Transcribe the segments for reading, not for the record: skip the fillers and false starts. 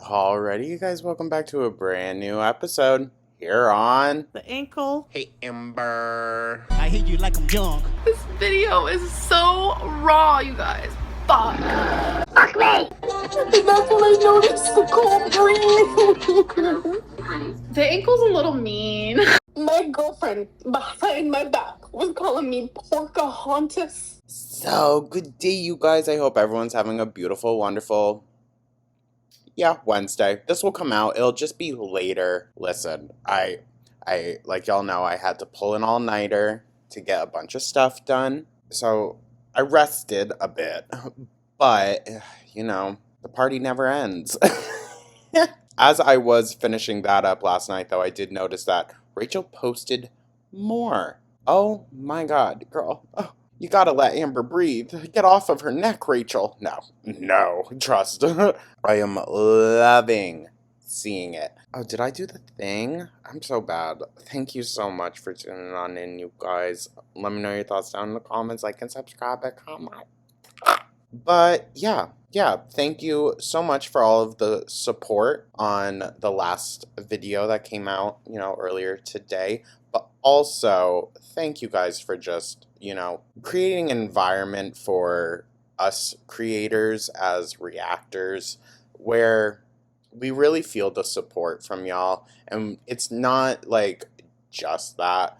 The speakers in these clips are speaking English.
Alrighty, you guys, welcome back to a brand new episode here on The ankle. Hey Amber. I hate you like I'm young. This video is so raw, you guys. Fuck. Fuck me! And that's when I noticed the cold breeze. The ankle's a little mean. My girlfriend behind my back was calling me Porcahontas. So, good day, you guys. I hope everyone's having a beautiful, wonderful, Wednesday. This will come out. It'll just be later. Listen, I like y'all know, I had to pull an all-nighter to get a bunch of stuff done. So, I rested a bit. But, the party never ends. As I was finishing that up last night, though, I did notice that Rachel posted more. Oh my god, girl. Oh, you gotta let Amber breathe. Get off of her neck, Rachel. No, trust. I am loving seeing it. Oh, did I do the thing? I'm so bad. Thank you so much for tuning on in, you guys. Let me know your thoughts down in the comments. Like and subscribe and comment. But yeah, thank you so much for all of the support on the last video that came out, earlier today. But also, thank you guys for just, creating an environment for us creators as reactors where we really feel the support from y'all. And it's not like just that,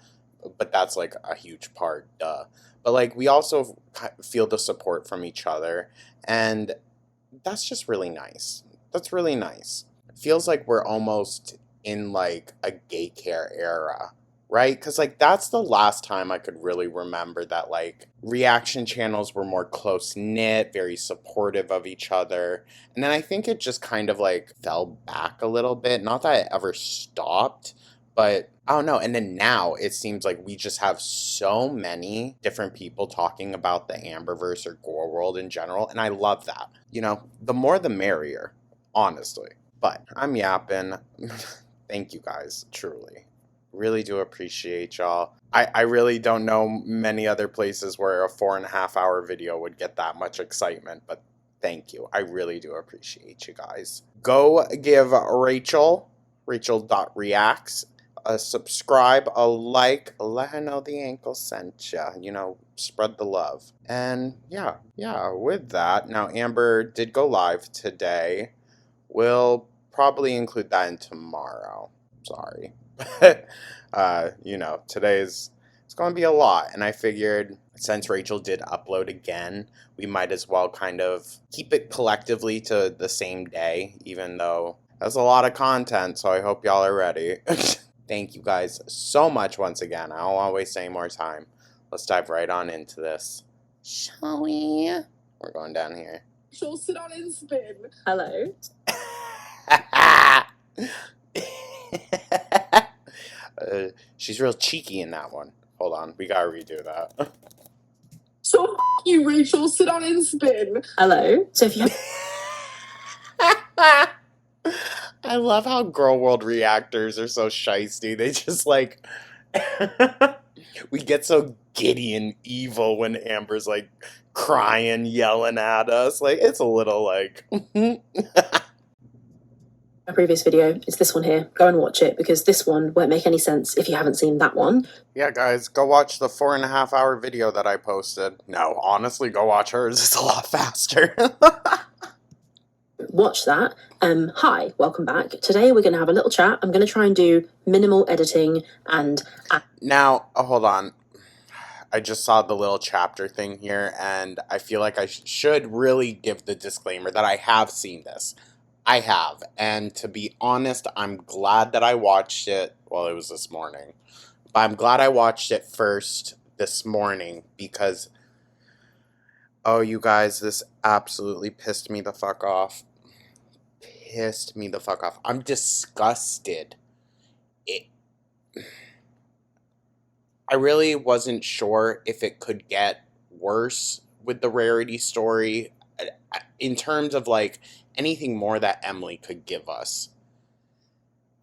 but that's like a huge part, duh. But like we also feel the support from each other, and that's just really nice. That's really nice. It feels like we're almost in like a gay care era, right? Because like that's the last time I could really remember that like reaction channels were more close knit, very supportive of each other. And then I think it just kind of like fell back a little bit. Not that it ever stopped, but I don't know. And then now it seems like we just have so many different people talking about the Amberverse or Gore World in general. And I love that. The more the merrier, honestly. But I'm yapping. Thank you guys, truly. Really do appreciate y'all. I really don't know many other places where a 4.5 hour video would get that much excitement. But thank you. I really do appreciate you guys. Go give Rachel.reacts a subscribe, a like, let her know the ankle sent ya, spread the love. And yeah, with that, now Amber did go live today. We'll probably include that in tomorrow. Sorry. It's going to be a lot, and I figured since Rachel did upload again, we might as well kind of keep it collectively to the same day, even though that's a lot of content, so I hope y'all are ready. Thank you guys so much once again. I don't want to waste any more time. Let's dive right on into this. Shall we? We're going down here. She'll sit on and spin. Hello. She's real cheeky in that one. Hold on, we gotta redo that. So you, Rachel, sit on and spin. Hello. So if you I love how Girl World reactors are so shisty. They just like we get so giddy and evil when Amber's like crying, yelling at us. Like it's a little like my previous video is this one here. Go and watch it because this one won't make any sense if you haven't seen that one. Yeah, guys, go watch the 4.5 hour video that I posted. No, honestly, go watch hers. It's a lot faster. Watch that. Hi, welcome back. Today we're going to have a little chat. I'm going to try and do minimal editing and... Now, hold on. I just saw the little chapter thing here, and I feel like I should really give the disclaimer that I have seen this. I have, and to be honest, I'm glad that I watched it. Well, it was this morning. But I'm glad I watched it first this morning because... Oh, you guys, this absolutely pissed me the fuck off. I'm disgusted. I really wasn't sure if it could get worse with the Rarity story in terms of like anything more that Emily could give us.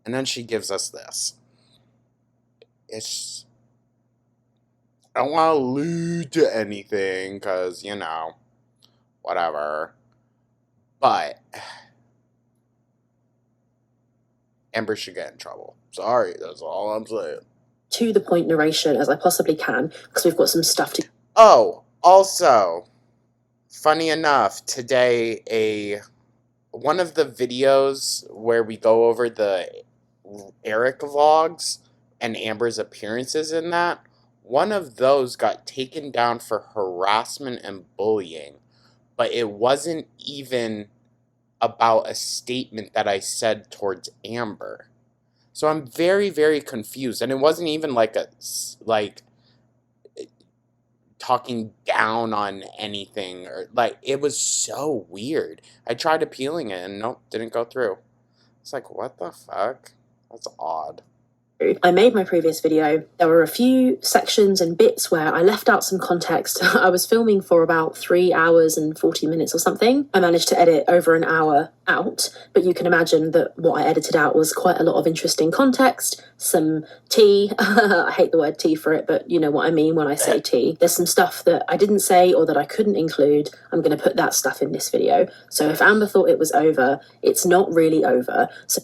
And then she gives us this. It's I don't want to allude to anything because, whatever. But Amber should get in trouble. Sorry, that's all I'm saying. To the point narration as I possibly can, because we've got some stuff to. Oh, also, funny enough, today one of the videos where we go over the Eric vlogs and Amber's appearances in that, one of those got taken down for harassment and bullying, but it wasn't even about a statement that I said towards Amber. So I'm very, very confused, and it wasn't even like talking down on anything, or like, it was so weird. I tried appealing it and nope, didn't go through. It's like, what the fuck? That's odd. I made my previous video. There were a few sections and bits where I left out some context. I was filming for about 3 hours and 40 minutes or something. I managed to edit over an hour out, but you can imagine that what I edited out was quite a lot of interesting context, some tea. I hate the word tea for it, but you know what I mean when I say tea. There's some stuff that I didn't say or that I couldn't include. I'm going to put that stuff in this video. So if Amber thought it was over, it's not really over. So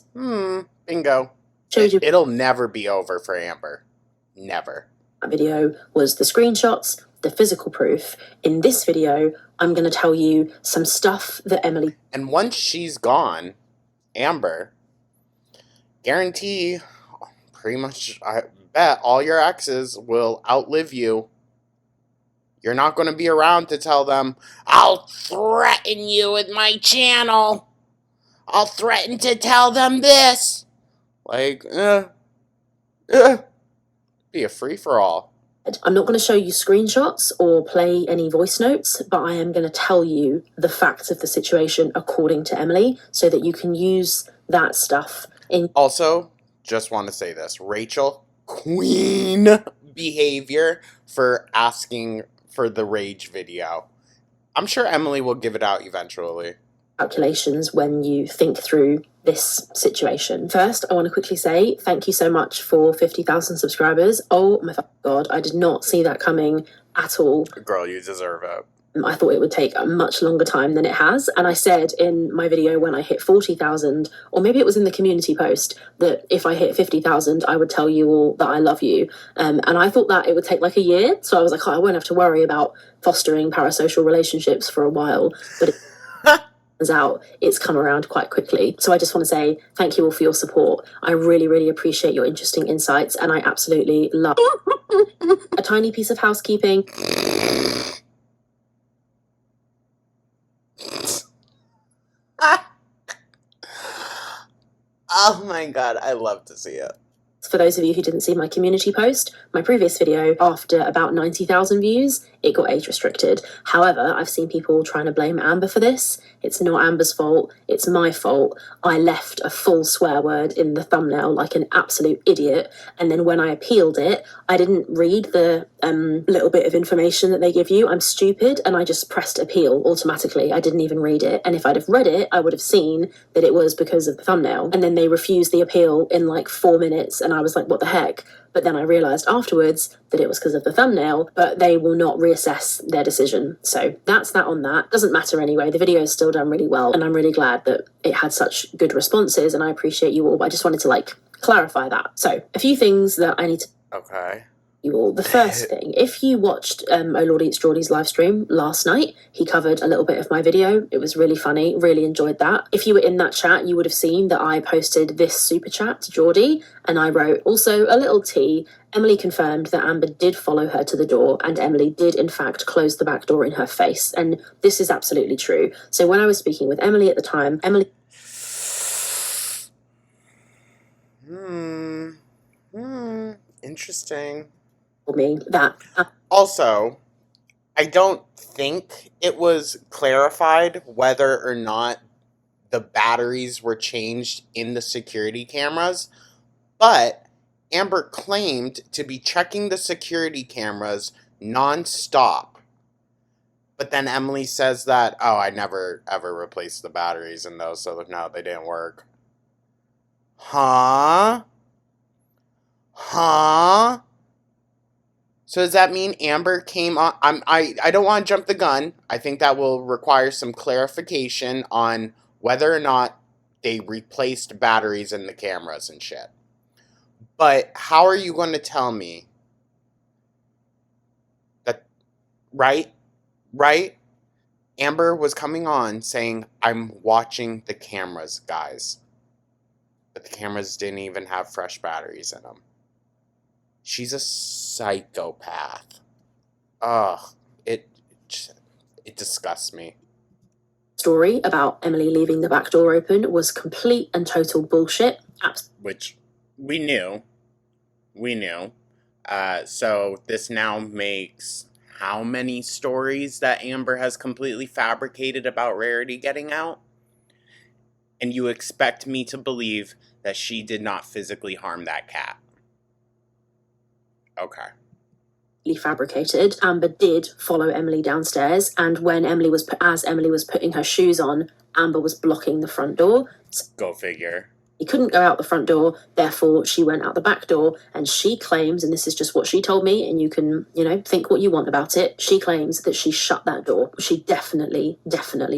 bingo. It'll never be over for Amber. Never. That video was the screenshots, the physical proof. In this video, I'm going to tell you some stuff that Emily... And once she's gone, Amber, guarantee, pretty much, I bet all your exes will outlive you. You're not going to be around to tell them, I'll threaten you with my channel. I'll threaten to tell them this. Like, be a free-for-all. I'm not going to show you screenshots or play any voice notes, but I am going to tell you the facts of the situation according to Emily, so that you can use that stuff in... Also, just want to say this. Rachel, queen behavior for asking for the rage video. I'm sure Emily will give it out eventually. Calculations when you think through this situation. First, I want to quickly say thank you so much for 50,000 subscribers. Oh my god, I did not see that coming at all. Girl, you deserve it. I thought it would take a much longer time than it has, and I said in my video when I hit 40,000, or maybe it was in the community post, that if I hit 50,000 I would tell you all that I love you, and I thought that it would take like a year, so I was like, oh, I won't have to worry about fostering parasocial relationships for a while, but turns out it's come around quite quickly. So I just want to say thank you all for your support. I really, really appreciate your interesting insights, and I absolutely love a tiny piece of housekeeping. Oh my god, I love to see it. For those of you who didn't see my community post, my previous video, after about 90,000 views, it got age restricted. However, I've seen people trying to blame Amber for this. It's not Amber's fault, it's my fault. I left a full swear word in the thumbnail like an absolute idiot, and then when I appealed it, I didn't read the little bit of information that they give you. I'm stupid, and I just pressed appeal automatically. I didn't even read it, and if I'd have read it, I would have seen that it was because of the thumbnail. And then they refused the appeal in like 4 minutes, and I was like, what the heck? But then I realised afterwards that it was because of the thumbnail, but they will not reassess their decision. So that's that on that. Doesn't matter anyway. The video is still done really well, and I'm really glad that it had such good responses, and I appreciate you all. But I just wanted to like clarify that. So a few things that I need to... Okay. You all. The first thing, if you watched Oh Lord Eats Geordie's live stream last night, he covered a little bit of my video. It was really funny, really enjoyed that. If you were in that chat, you would have seen that I posted this super chat to Geordie, and I wrote, also a little tea. Emily confirmed that Amber did follow her to the door, and Emily did in fact close the back door in her face, and this is absolutely true. So when I was speaking with Emily at the time, Emily... Interesting. me that also, I don't think it was clarified whether or not the batteries were changed in the security cameras, but Amber claimed to be checking the security cameras non-stop. But then Emily says that, oh, I never ever replaced the batteries in those, so no, they didn't work. Huh? So does that mean Amber came on... I don't want to jump the gun. I think that will require some clarification on whether or not they replaced batteries in the cameras and shit. But how are you going to tell me that, right? Amber was coming on saying, I'm watching the cameras, guys. But the cameras didn't even have fresh batteries in them. She's a psychopath. Ugh, it disgusts me. Story about Emily leaving the back door open was complete and total bullshit. Which we knew. So this now makes how many stories that Amber has completely fabricated about Rarity getting out? And you expect me to believe that she did not physically harm that cat? Okay. Fabricated. Amber did follow Emily downstairs, and when Emily was putting her shoes on, Amber was blocking the front door. Go figure. He couldn't go out the front door, therefore she went out the back door, and she claims, and this is just what she told me, and you can, think what you want about it, she claims that she shut that door. She definitely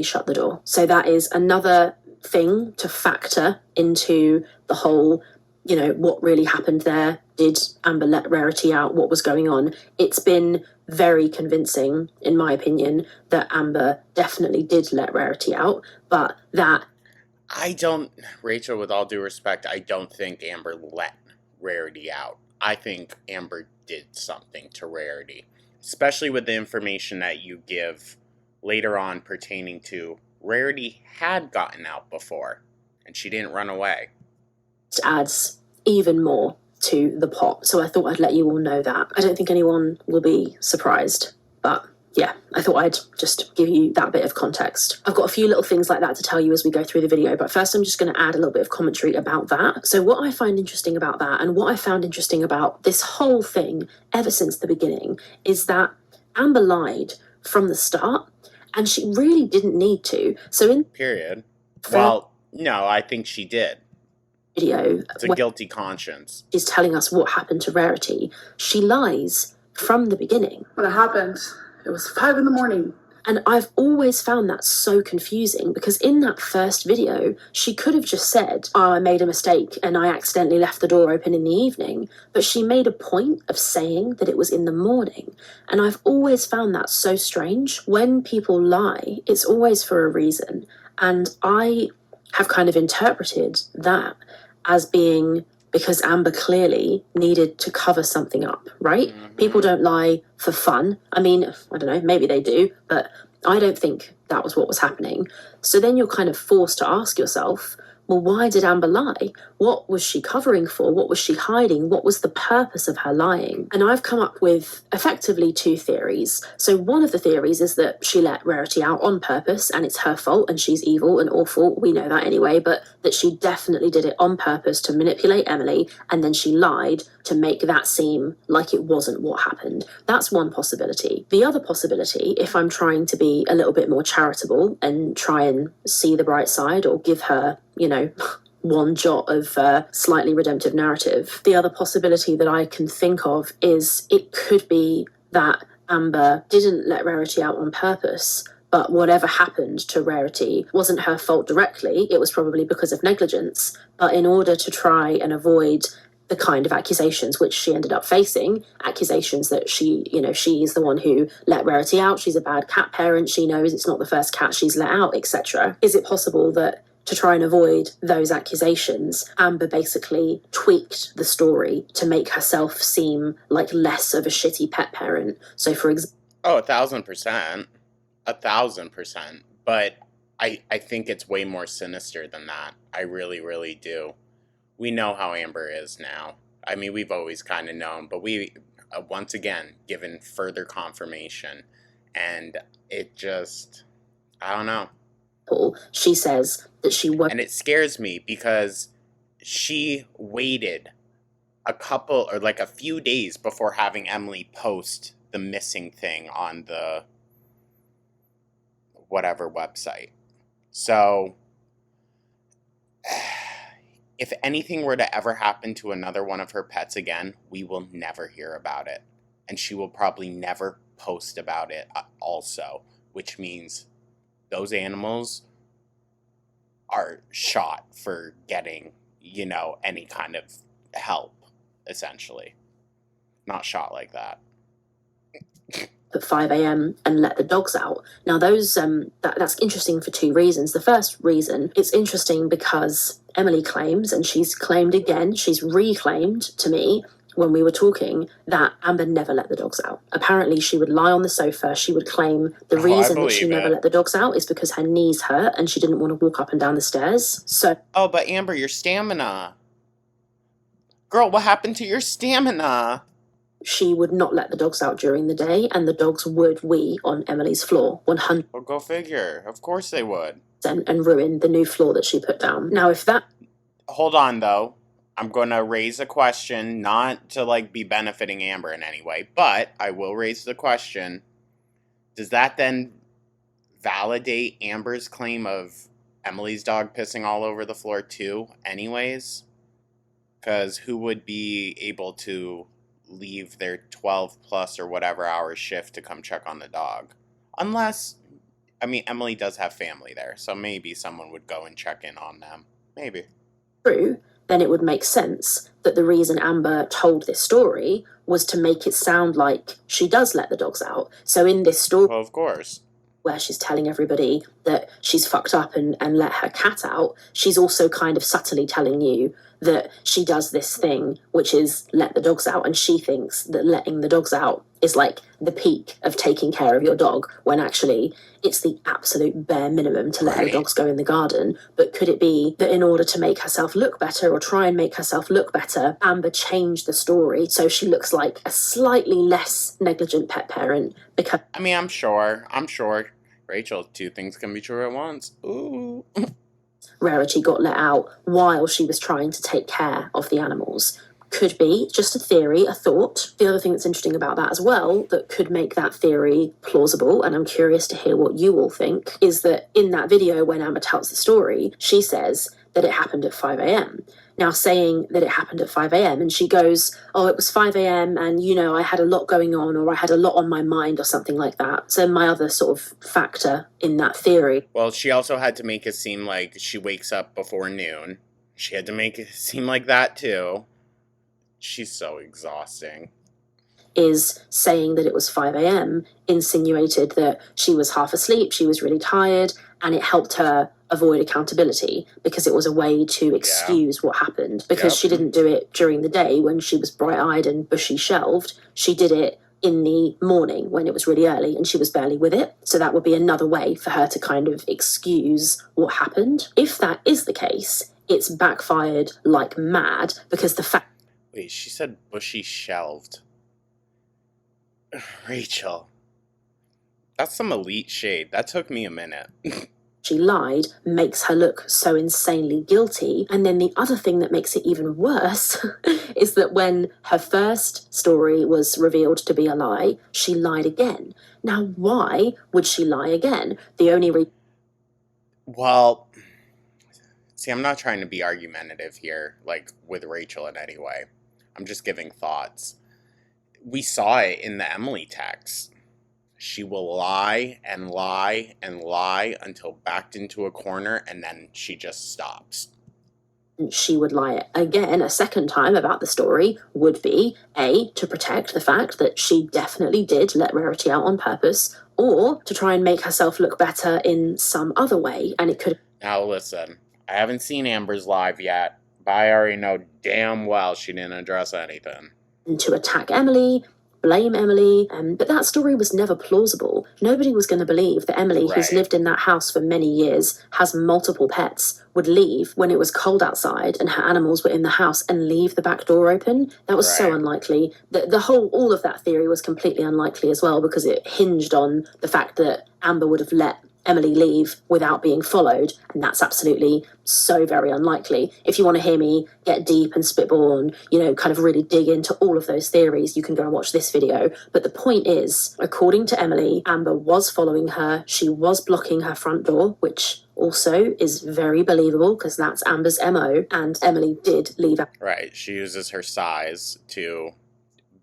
shut the door. So that is another thing to factor into the whole, what really happened there. Did Amber let Rarity out? What was going on? It's been very convincing, in my opinion, that Amber definitely did let Rarity out, but that... Rachel, with all due respect, I don't think Amber let Rarity out. I think Amber did something to Rarity, especially with the information that you give later on pertaining to Rarity had gotten out before, and she didn't run away. It adds even more to the pot, so I thought I'd let you all know that. I don't think anyone will be surprised, but yeah, I thought I'd just give you that bit of context. I've got a few little things like that to tell you as we go through the video, but first I'm just going to add a little bit of commentary about that. So what I find interesting about that, and what I found interesting about this whole thing ever since the beginning, is that Amber lied from the start, and she really didn't need to. So in... Period. Well, no, I think she did. Video. It's a guilty conscience. She's telling us what happened to Rarity. She lies from the beginning. When it happened, it was 5 a.m. And I've always found that so confusing, because in that first video, she could have just said, I made a mistake and I accidentally left the door open in the evening. But she made a point of saying that it was in the morning. And I've always found that so strange. When people lie, it's always for a reason. And I have kind of interpreted that as being because Amber clearly needed to cover something up, right? Mm-hmm. People don't lie for fun. I mean, I don't know, maybe they do, but I don't think that was what was happening. So then you're kind of forced to ask yourself, well, why did Amber lie? What was she covering for? What was she hiding? What was the purpose of her lying? And I've come up with effectively 2 theories. So one of the theories is that she let Rarity out on purpose and it's her fault and she's evil and awful. We know that anyway, but that she definitely did it on purpose to manipulate Emily, and then she lied to make that seem like it wasn't what happened. That's one possibility. The other possibility, if I'm trying to be a little bit more charitable and try and see the bright side or give her, one jot of slightly redemptive narrative. The other possibility that I can think of is it could be that Amber didn't let Rarity out on purpose, but whatever happened to Rarity wasn't her fault directly. It was probably because of negligence. But in order to try and avoid the kind of accusations which she ended up facing, accusations that she is the one who let Rarity out, she's a bad cat parent, she knows it's not the first cat she's let out, etc. Is it possible that to try and avoid those accusations, Amber basically tweaked the story to make herself seem like less of a shitty pet parent? So for example... Oh, 1,000%. 1,000%. But I think it's way more sinister than that. I really, really do. We know how Amber is now. I mean, we've always kind of known, but we, once again, given further confirmation. And it just, I don't know. She says that she won't. And it scares me because she waited a few days before having Emily post the missing thing on the whatever website. So if anything were to ever happen to another one of her pets again, we will never hear about it. And she will probably never post about it also, which means those animals are shot for getting, any kind of help, essentially. Not shot like that. At 5 a.m. and let the dogs out. Now, that's interesting for two reasons. The first reason, it's interesting because Emily claims, and she's claimed again, she's reclaimed to me when we were talking, that Amber never let the dogs out. Apparently, she would lie on the sofa. She would claim the reason that she never let the dogs out is because her knees hurt and she didn't want to walk up and down the stairs. Oh, but Amber, your stamina. Girl, what happened to your stamina? She would not let the dogs out during the day, and the dogs would wee on Emily's floor, 100%. Well, go figure. Of course they would. And ruin the new floor that she put down. Now, Hold on, though. I'm going to raise a question, not to, be benefiting Amber in any way, but I will raise the question. Does that then validate Amber's claim of Emily's dog pissing all over the floor, too, anyways? Because who would be able to leave their 12 plus or whatever hour shift to come check on the dog? Unless, Emily does have family there, so maybe someone would go and check in on them. Maybe. True, then it would make sense that the reason Amber told this story was to make it sound like she does let the dogs out. So in this story, well, of course, where she's telling everybody that she's fucked up and let her cat out, she's also kind of subtly telling you that she does this thing, which is let the dogs out, and she thinks that letting the dogs out is like the peak of taking care of your dog, when actually it's the absolute bare minimum to let her dogs go in the garden. But could it be that in order to make herself look better, or try and make herself look better, Amber changed the story so she looks like a slightly less negligent pet parent? Because I'm sure. Rachel, two things can be true at once. Ooh. Rarity got let out while she was trying to take care of the animals. Could be just a theory, a thought. The other thing that's interesting about that as well, that could make that theory plausible, and I'm curious to hear what you all think, is that in that video when Amber tells the story, she says that it happened at 5 a.m. Now, saying that it happened at 5 a.m. and she goes, oh, it was 5 a.m. and, I had a lot going on, or I had a lot on my mind, or something like that. So my other sort of factor in that theory. Well, she also had to make it seem like she wakes up before noon. She had to make it seem like that, too. She's so exhausting. Is saying that it was 5 a.m. insinuated that she was half asleep, she was really tired, and it helped her avoid accountability because it was a way to excuse what happened. Because she didn't do it during the day when she was bright-eyed and bushy shelved. She did it in the morning when it was really early and she was barely with it. So that would be another way for her to kind of excuse what happened. If that is the case, it's backfired like mad, because the fact... Wait, she said bushy shelved. Rachel. That's some elite shade. That took me a minute. She lied makes her look so insanely guilty. And then the other thing that makes it even worse is that when her first story was revealed to be a lie, she lied again. Now, why would she lie again? The only reason... Well, see, I'm not trying to be argumentative here, with Rachel in any way. I'm just giving thoughts. We saw it in the Emily text. She will lie and lie and lie until backed into a corner, and then she just stops. She would lie again a second time about the story would be, A, to protect the fact that she definitely did let Rarity out on purpose, or to try and make herself look better in some other way, and it could... Now listen, I haven't seen Amber's live yet, but I already know damn well she didn't address anything. To attack Emily, blame Emily, but that story was never plausible. Nobody was going to believe that Emily, who's lived in that house for many years, has multiple pets, would leave when it was cold outside and her animals were in the house and leave the back door open. That was so unlikely. All of that theory was completely unlikely as well, because it hinged on the fact that Amber would have let Emily leave without being followed, and that's absolutely so very unlikely. If you want to hear me get deep and spitball and, kind of really dig into all of those theories, you can go and watch this video. But the point is, according to Emily, Amber was following her. She was blocking her front door, which also is very believable because that's Amber's MO, and Emily did leave. Right, she uses her size to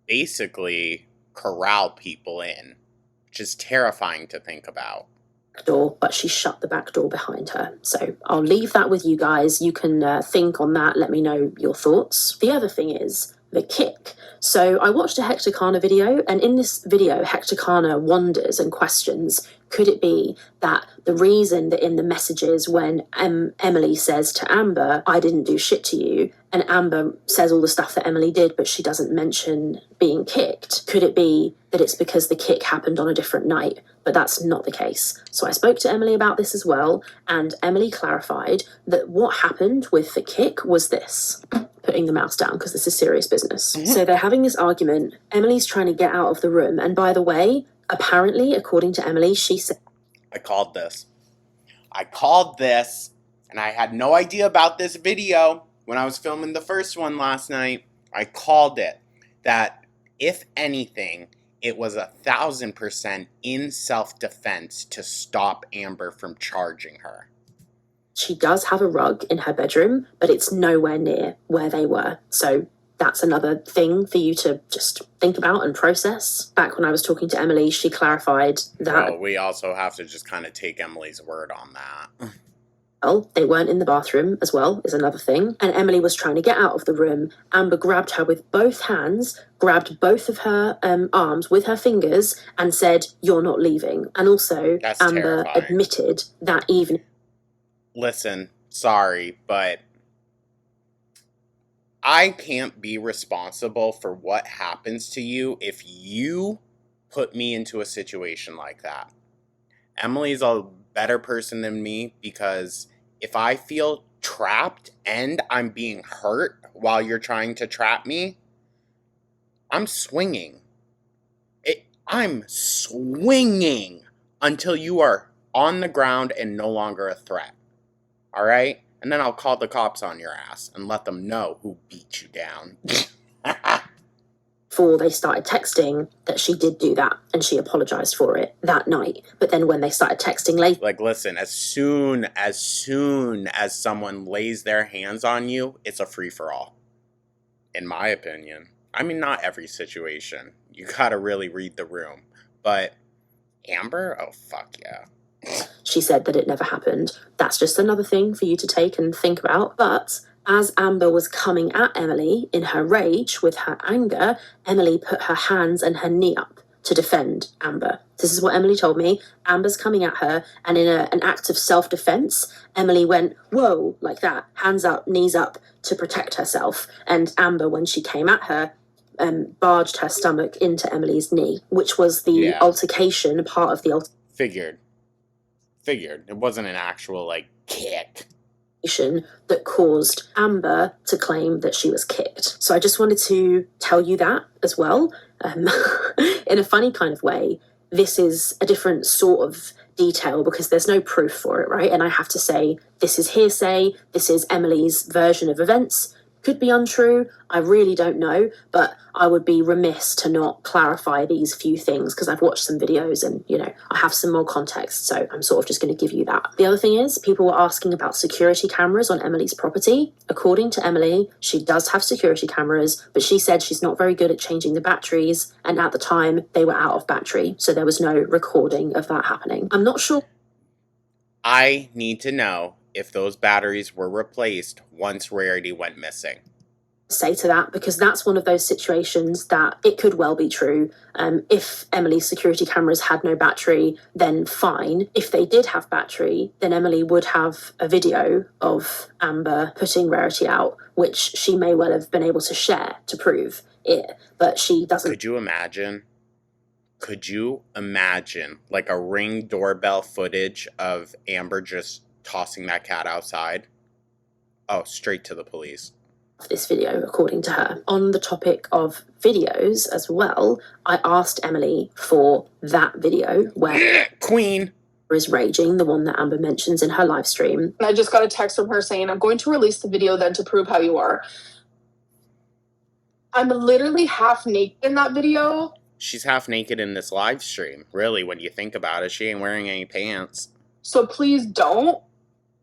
basically corral people in, which is terrifying to think about. door, but she shut the back door behind her. So I'll leave that with you guys. You can think on that. Let me know your thoughts. The other thing is the kick. So I watched a Hector Kana video, and in this video, Hector Kana wonders and questions, could it be that the reason that in the messages when Emily says to Amber, I didn't do shit to you, and Amber says all the stuff that Emily did, but she doesn't mention being kicked, could it be that it's because the kick happened on a different night? But that's not the case. So I spoke to Emily about this as well, and Emily clarified that what happened with the kick was this. Putting the mouse down because this is serious business. So they're having this argument. Emily's trying to get out of the room. And by the way, apparently, according to Emily, she said, I called this, and I had no idea about this video when I was filming the first one last night. I called it that, if anything, it was 1,000% in self-defense to stop Amber from charging her. She does have a rug in her bedroom, but it's nowhere near where they were. So that's another thing for you to just think about and process. Back when I was talking to Emily, she clarified that... Well, we also have to just kind of take Emily's word on that. Well, they weren't in the bathroom as well, is another thing. And Emily was trying to get out of the room. Amber grabbed her with both hands, grabbed both of her arms with her fingers, and said, "You're not leaving." And also, That's Amber terrifying. admitted that evening... Listen, sorry, but I can't be responsible for what happens to you if you put me into a situation like that. Emily's a better person than me, because if I feel trapped and I'm being hurt while you're trying to trap me, I'm swinging. I'm swinging until you are on the ground and no longer a threat. All right? And then I'll call the cops on your ass and let them know who beat you down. Before they started texting, that she did do that, and she apologized for it that night. But then when they started texting later... Like, listen, as soon as someone lays their hands on you, it's a free-for-all. In my opinion. I mean, not every situation. You gotta really read the room. But Amber? Oh, fuck yeah. She said that it never happened. That's just another thing for you to take and think about. But as Amber was coming at Emily in her rage with her anger, Emily put her hands and her knee up to defend Amber. This is what Emily told me. Amber's coming at her, and in an act of self-defense, Emily went, whoa, like that, hands up, knees up, to protect herself. And Amber, when she came at her, barged her stomach into Emily's knee, which was the altercation, part of the altercation. Figured. It wasn't an actual, like, kick that caused Amber to claim that she was kicked. So I just wanted to tell you that as well. In a funny kind of way, this is a different sort of detail because there's no proof for it, right? And I have to say, this is hearsay. This is Emily's version of events. Could be untrue. I really don't know, but I would be remiss to not clarify these few things because I've watched some videos and, I have some more context, so I'm sort of just going to give you that. The other thing is, people were asking about security cameras on Emily's property. According to Emily, she does have security cameras, but she said she's not very good at changing the batteries, and at the time, they were out of battery, so there was no recording of that happening. I'm not sure. I need to know if those batteries were replaced once Rarity went missing. Say to that, because that's one of those situations that it could well be true. If Emily's security cameras had no battery, then fine. If they did have battery, then Emily would have a video of Amber putting Rarity out, which she may well have been able to share to prove it, but she doesn't. Could you imagine like a Ring doorbell footage of Amber just tossing that cat outside? Oh, straight to the police. This video, according to her. On the topic of videos as well, I asked Emily for that video where Queen is raging, the one that Amber mentions in her live stream. And I just got a text from her saying, I'm going to release the video then to prove how you are. I'm literally half naked in that video. She's half naked in this live stream. Really, when you think about it, she ain't wearing any pants. So please don't.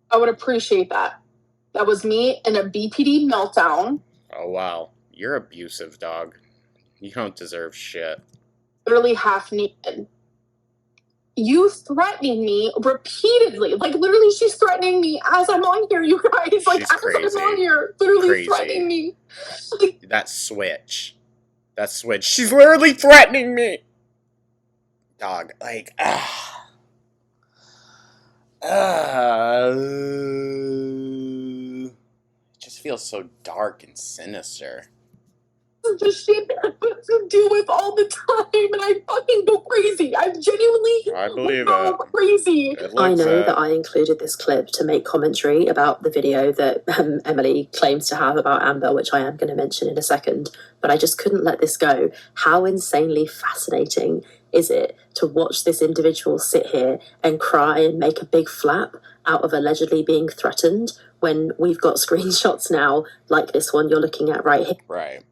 I would appreciate that. That was me in a BPD meltdown. Oh, wow. You're abusive, dog. You don't deserve shit. Literally half naked. you threatening me repeatedly. Like, literally, she's threatening me as I'm on here, you guys. Like, She's crazy. I'm on here, literally threatening me. Like, that switch. She's literally threatening me. Dog, like, it just feels so dark and sinister. the shit that I put to do with all the time, and I fucking go crazy. I genuinely go crazy. I know that I included this clip to make commentary about the video that Emily claims to have about Amber, which I am going to mention in a second, but I just couldn't let this go. How insanely fascinating is it to watch this individual sit here and cry and make a big flap out of allegedly being threatened when we've got screenshots now, like this one you're looking at right here. Right.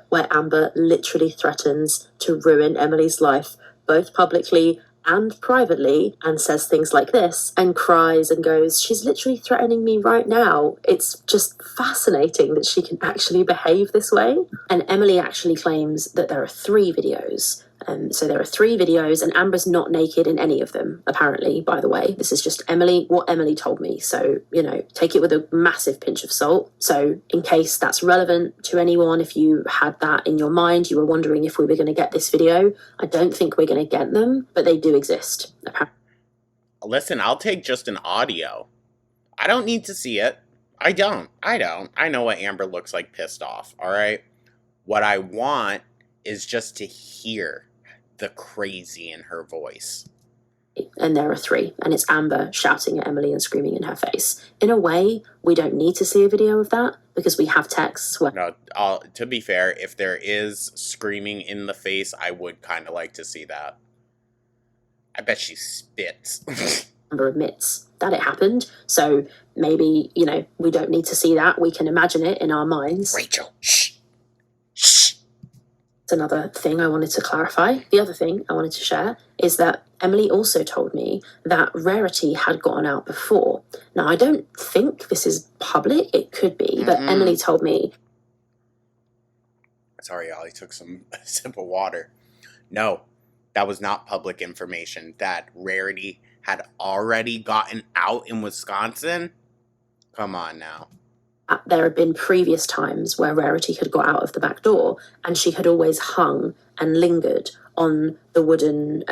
Where Amber literally threatens to ruin Emily's life, both publicly and privately, and says things like this, and cries and goes, she's literally threatening me right now. It's just fascinating that she can actually behave this way. And Emily actually claims that there are 3 videos. So there are 3 videos, and Amber's not naked in any of them, apparently, by the way. This is just what Emily told me. So, take it with a massive pinch of salt. So in case that's relevant to anyone, if you had that in your mind, you were wondering if we were going to get this video, I don't think we're going to get them, but they do exist. Listen, I'll take just an audio. I don't need to see it. I don't. I know what Amber looks like pissed off, all right? What I want is just to hear the crazy in her voice. And there are 3, and it's Amber shouting at Emily and screaming in her face. In a way, we don't need to see a video of that because we have texts where... No, to be fair, if there is screaming in the face, I would kind of like to see that. I bet she spits. Amber admits that it happened, so maybe, we don't need to see that. We can imagine it in our minds. Rachel, shh. Shh. Another thing I wanted to clarify. The other thing I wanted to share is that Emily also told me that Rarity had gotten out before. Now, I don't think this is public. It could be, but Emily told me... Sorry, Ollie took some sip of water. No, that was not public information. That Rarity had already gotten out in Wisconsin? Come on now. There had been previous times where Rarity had got out of the back door, and she had always hung and lingered on the wooden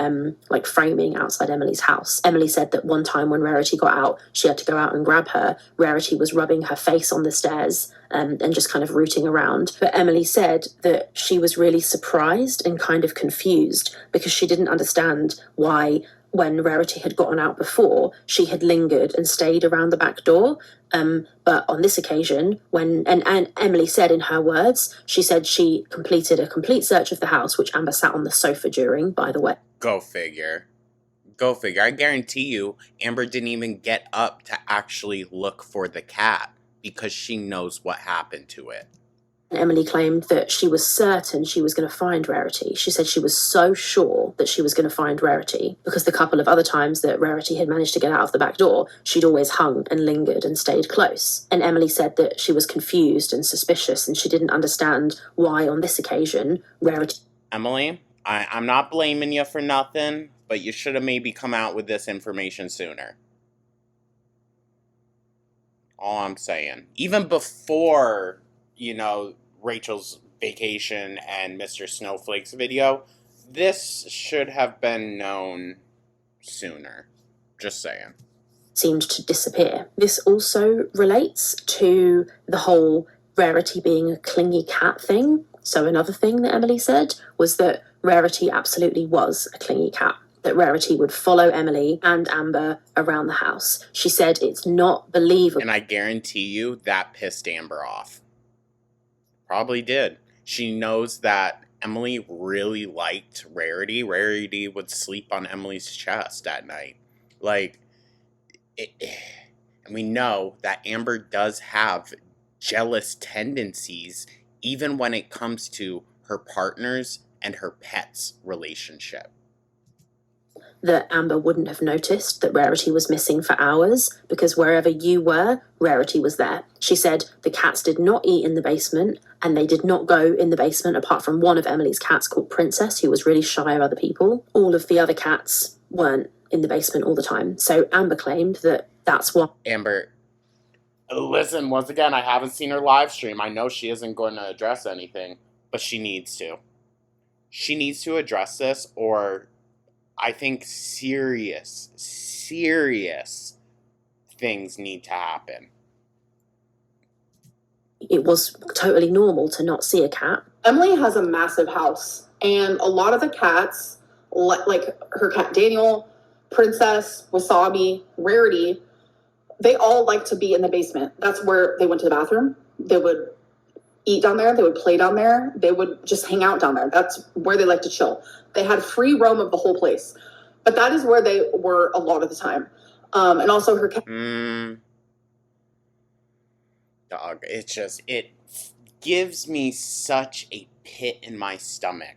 framing outside Emily's house. Emily said that one time when Rarity got out, she had to go out and grab her. Rarity was rubbing her face on the stairs and just kind of rooting around. But Emily said that she was really surprised and kind of confused because she didn't understand why, when Rarity had gotten out before, she had lingered and stayed around the back door. But on this occasion, and Emily said in her words, she said she completed a complete search of the house, which Amber sat on the sofa during, by the way. Go figure. I guarantee you, Amber didn't even get up to actually look for the cat because she knows what happened to it. Emily claimed that she was certain she was going to find Rarity. She said she was so sure that she was going to find Rarity because the couple of other times that Rarity had managed to get out of the back door, she'd always hung and lingered and stayed close. And Emily said that she was confused and suspicious and she didn't understand why on this occasion Rarity... Emily, I'm not blaming you for nothing, but you should have maybe come out with this information sooner. All I'm saying. Even before... Rachel's vacation and Mr. Snowflake's video, this should have been known sooner. Just saying. Seemed to disappear. This also relates to the whole Rarity being a clingy cat thing. So another thing that Emily said was that Rarity absolutely was a clingy cat. That Rarity would follow Emily and Amber around the house. She said it's not believable. And I guarantee you that pissed Amber off. Probably did. She knows that Emily really liked Rarity. Rarity would sleep on Emily's chest at night. And we know that Amber does have jealous tendencies even when it comes to her partners and her pets' relationship. That Amber wouldn't have noticed that Rarity was missing for hours because wherever you were, Rarity was there. She said the cats did not eat in the basement and they did not go in the basement apart from one of Emily's cats called Princess, who was really shy of other people. All of the other cats weren't in the basement all the time. So Amber claimed that that's why. Amber, listen, once again, I haven't seen her live stream. I know she isn't going to address anything, but she needs to. She needs to address this, or I think serious things need to happen. It was totally normal to not see a cat. Emily has a massive house, and a lot of the cats, like her cat Daniel, Princess, Wasabi, Rarity, they all like to be in the basement. That's where they went to the bathroom. They would eat down there. They would play down there. They would just hang out down there. That's where they like to chill. They had free roam of the whole place. But that is where they were a lot of the time. And also her cat. Dog, it gives me such a pit in my stomach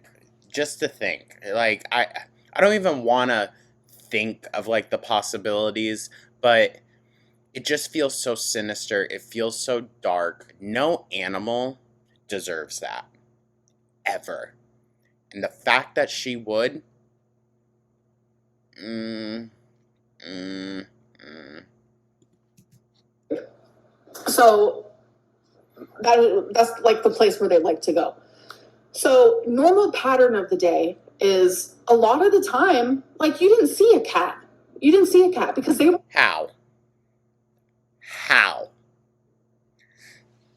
just to think. Like, I don't even want to think of, like, the possibilities, but it just feels so sinister. It feels so dark. No animal deserves that. Ever. And the fact that she would... So that's like the place where they like to go. So normal pattern of the day is a lot of the time, like you didn't see a cat. You didn't see a cat because they were... How?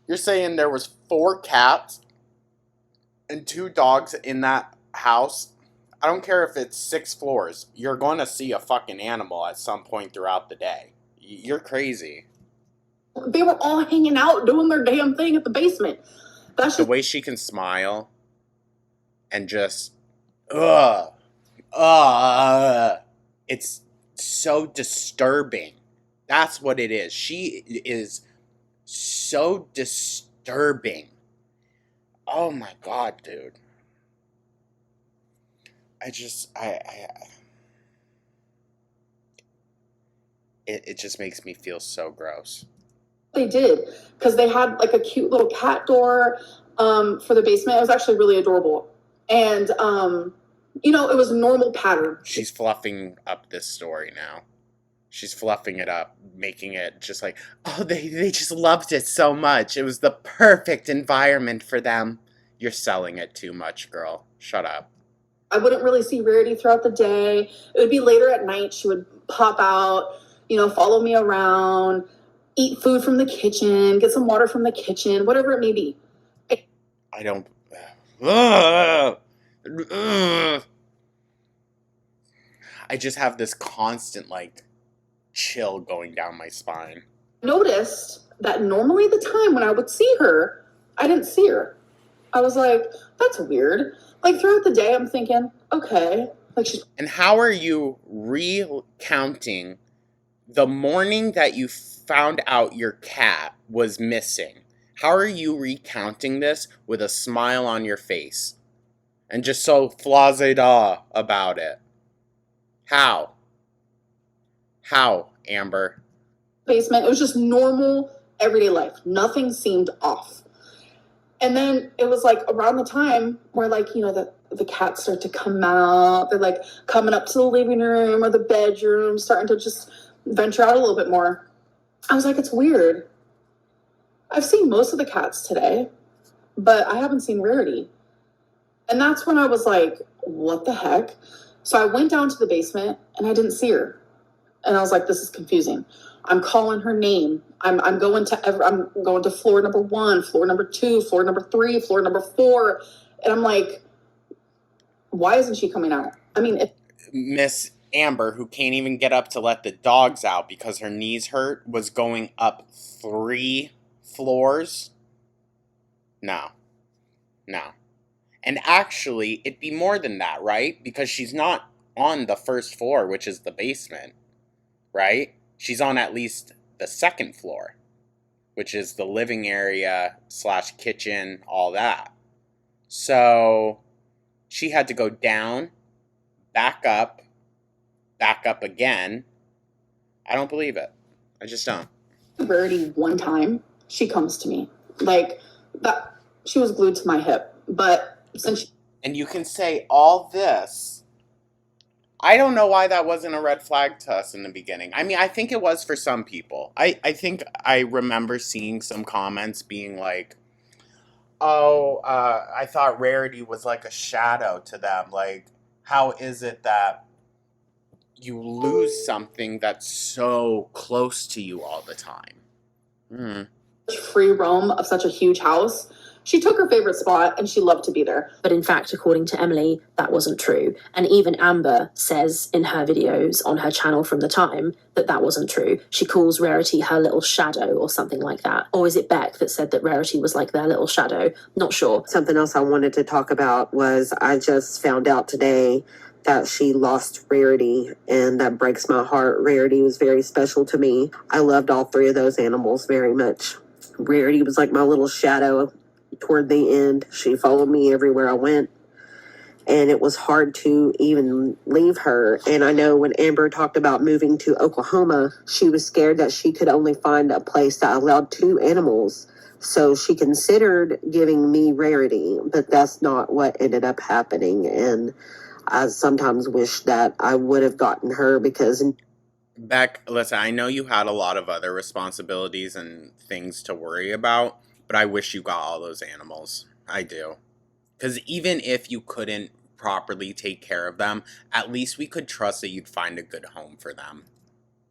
You're saying there was 4 cats and 2 dogs in that house? I don't care if it's 6 floors. You're going to see a fucking animal at some point throughout the day. You're crazy. They were all hanging out doing their damn thing at the basement. That's The way she can smile and just... it's so disturbing. That's what it is. She is so disturbing. Oh my god, dude. It just makes me feel so gross. They did, because they had like a cute little cat door for the basement. It was actually really adorable. And, it was a normal pattern. She's fluffing up this story now. She's fluffing it up, making it just like, oh, they just loved it so much. It was the perfect environment for them. You're selling it too much, girl. Shut up. I wouldn't really see Rarity throughout the day. It would be later at night. She would pop out, follow me around, eat food from the kitchen, get some water from the kitchen, whatever it may be. I don't... I just have this constant, like, chill going down my spine. Noticed that normally the time when I would see her, I didn't see her. I was like, that's weird. Like, throughout the day, I'm thinking, okay. Like she's... And how are you recounting the morning that you found out your cat was missing? How are you recounting this with a smile on your face? And just so flazé-da about it? How? How, Amber? Basement. It was just normal, everyday life. Nothing seemed off. And then it was like around the time where, like, the cats start to come out. They're like coming up to the living room or the bedroom, starting to just venture out a little bit more. I was like, it's weird. I've seen most of the cats today, but I haven't seen Rarity. And that's when I was like, what the heck? So I went down to the basement and I didn't see her. And I was like, this is confusing. I'm calling her name. I'm going to floor number 1, floor number 2, floor number 3, floor number 4. And I'm like, why isn't she coming out? I mean, Miss Amber, who can't even get up to let the dogs out because her knees hurt, was going up 3 floors? No. And actually, it'd be more than that, right? Because she's not on the first floor, which is the basement, right? She's on at least the 2nd floor, which is the living area / kitchen, all that. So she had to go down, back up again. I don't believe it. I just don't. Rarity, one time, she comes to me. Like, that, she was glued to my hip. But since And you can say all this I don't know why that wasn't a red flag to us in the beginning. I mean, I think it was for some people. I think I remember seeing some comments being like, oh, I thought Rarity was like a shadow to them. Like, how is it that you lose something that's so close to you all the time? Hmm. Free roam of such a huge house. She took her favorite spot and she loved to be there. But in fact, according to Emily, that wasn't true. And even Amber says in her videos on her channel from the time that that wasn't true. She calls Rarity her little shadow or something like that. Or is it Beck that said that Rarity was like their little shadow? Not sure. Something else I wanted to talk about was I just found out today that she lost Rarity, and that breaks my heart. Rarity was very special to me. I loved all three of those animals very much. Rarity was like my little shadow toward the end. She followed me everywhere I went, and it was hard to even leave her. And I know when Amber talked about moving to Oklahoma, she was scared that she could only find a place that allowed 2 animals. So she considered giving me Rarity, but that's not what ended up happening. And I sometimes wish that I would have gotten her because... Beck, listen, I know you had a lot of other responsibilities and things to worry about, but I wish you got all those animals. I do. Because even if you couldn't properly take care of them, at least we could trust that you'd find a good home for them.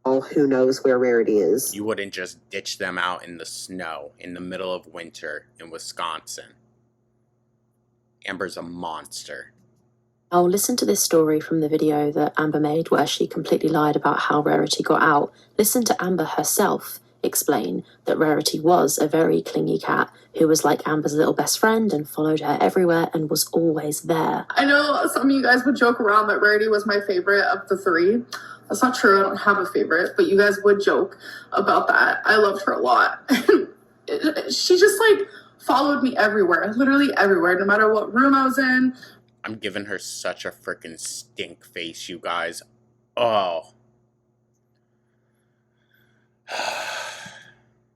Oh, who knows where Rarity is. You wouldn't just ditch them out in the snow in the middle of winter in Wisconsin. Amber's a monster. I'll listen to this story from the video that Amber made where she completely lied about how Rarity got out. Listen to Amber herself explain that Rarity was a very clingy cat who was like Amber's little best friend and followed her everywhere and was always there. I know some of you guys would joke around that Rarity was my favorite of the 3. That's not true. I don't have a favorite, but you guys would joke about that. I loved her a lot. She just like followed me everywhere, literally everywhere, no matter what room I was in. I'm giving her such a freaking stink face, you guys. Oh.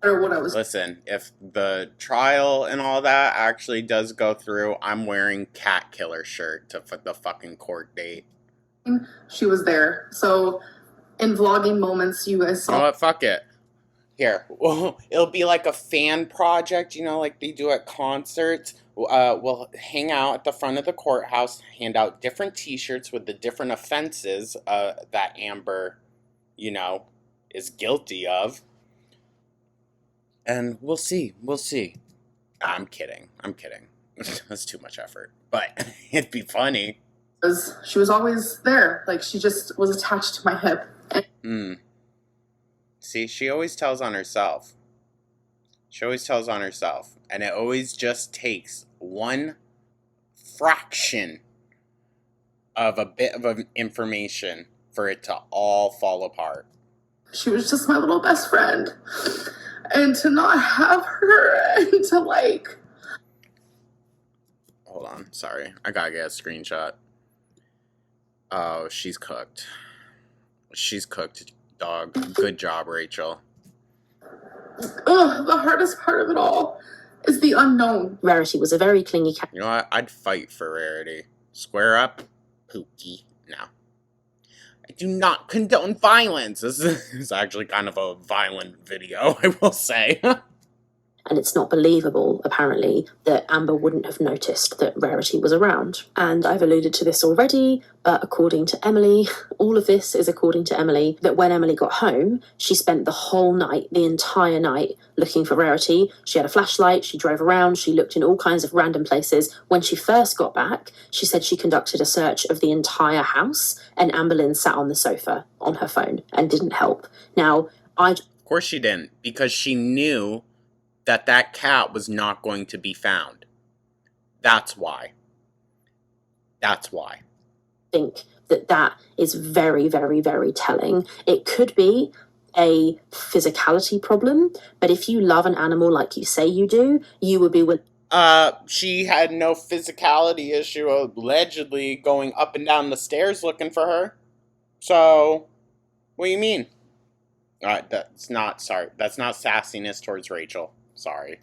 Or what I was. Listen, if the trial and all that actually does go through, I'm wearing cat killer shirt to the fucking court date. She was there. So in vlogging moments, you guys saw. You know what? Fuck it. Here, well, it'll be like a fan project, you know, like they do at concerts. We'll hang out at the front of the courthouse, hand out different t-shirts with the different offenses that Amber, you know, is guilty of. And we'll see. We'll see. I'm kidding. That's too much effort. But it'd be funny. She was always there. Like, she just was attached to my hip. See, she always tells on herself. And it always just takes one fraction of a bit of information for it to all fall apart. She was just my little best friend. And to not have her and to like... Hold on, sorry. I gotta get a screenshot. Oh, she's cooked. She's cooked, dog. Good job, Rachel. Ugh, the hardest part of it all is the unknown. Rarity was a very clingy cat. You know what? I'd fight for Rarity. Square up, Pookie. No. I do not condone violence. This is actually kind of a violent video, I will say. And it's not believable, apparently, that Amber wouldn't have noticed that Rarity was around. And I've alluded to this already, but according to Emily, all of this is according to Emily, that when Emily got home, she spent the whole night, the entire night, looking for Rarity. She had a flashlight, she drove around, she looked in all kinds of random places. When she first got back, she said she conducted a search of the entire house, and Amber Lynn sat on the sofa on her phone and didn't help. Now, Of course she didn't, because she knew that cat was not going to be found. That's why. think that is very, very, very telling. It could be a physicality problem, but if you love an animal like you say you do, you would be with. She had no physicality issue allegedly going up and down the stairs looking for her. So, what do you mean? That's not sassiness towards Rachel. Sorry.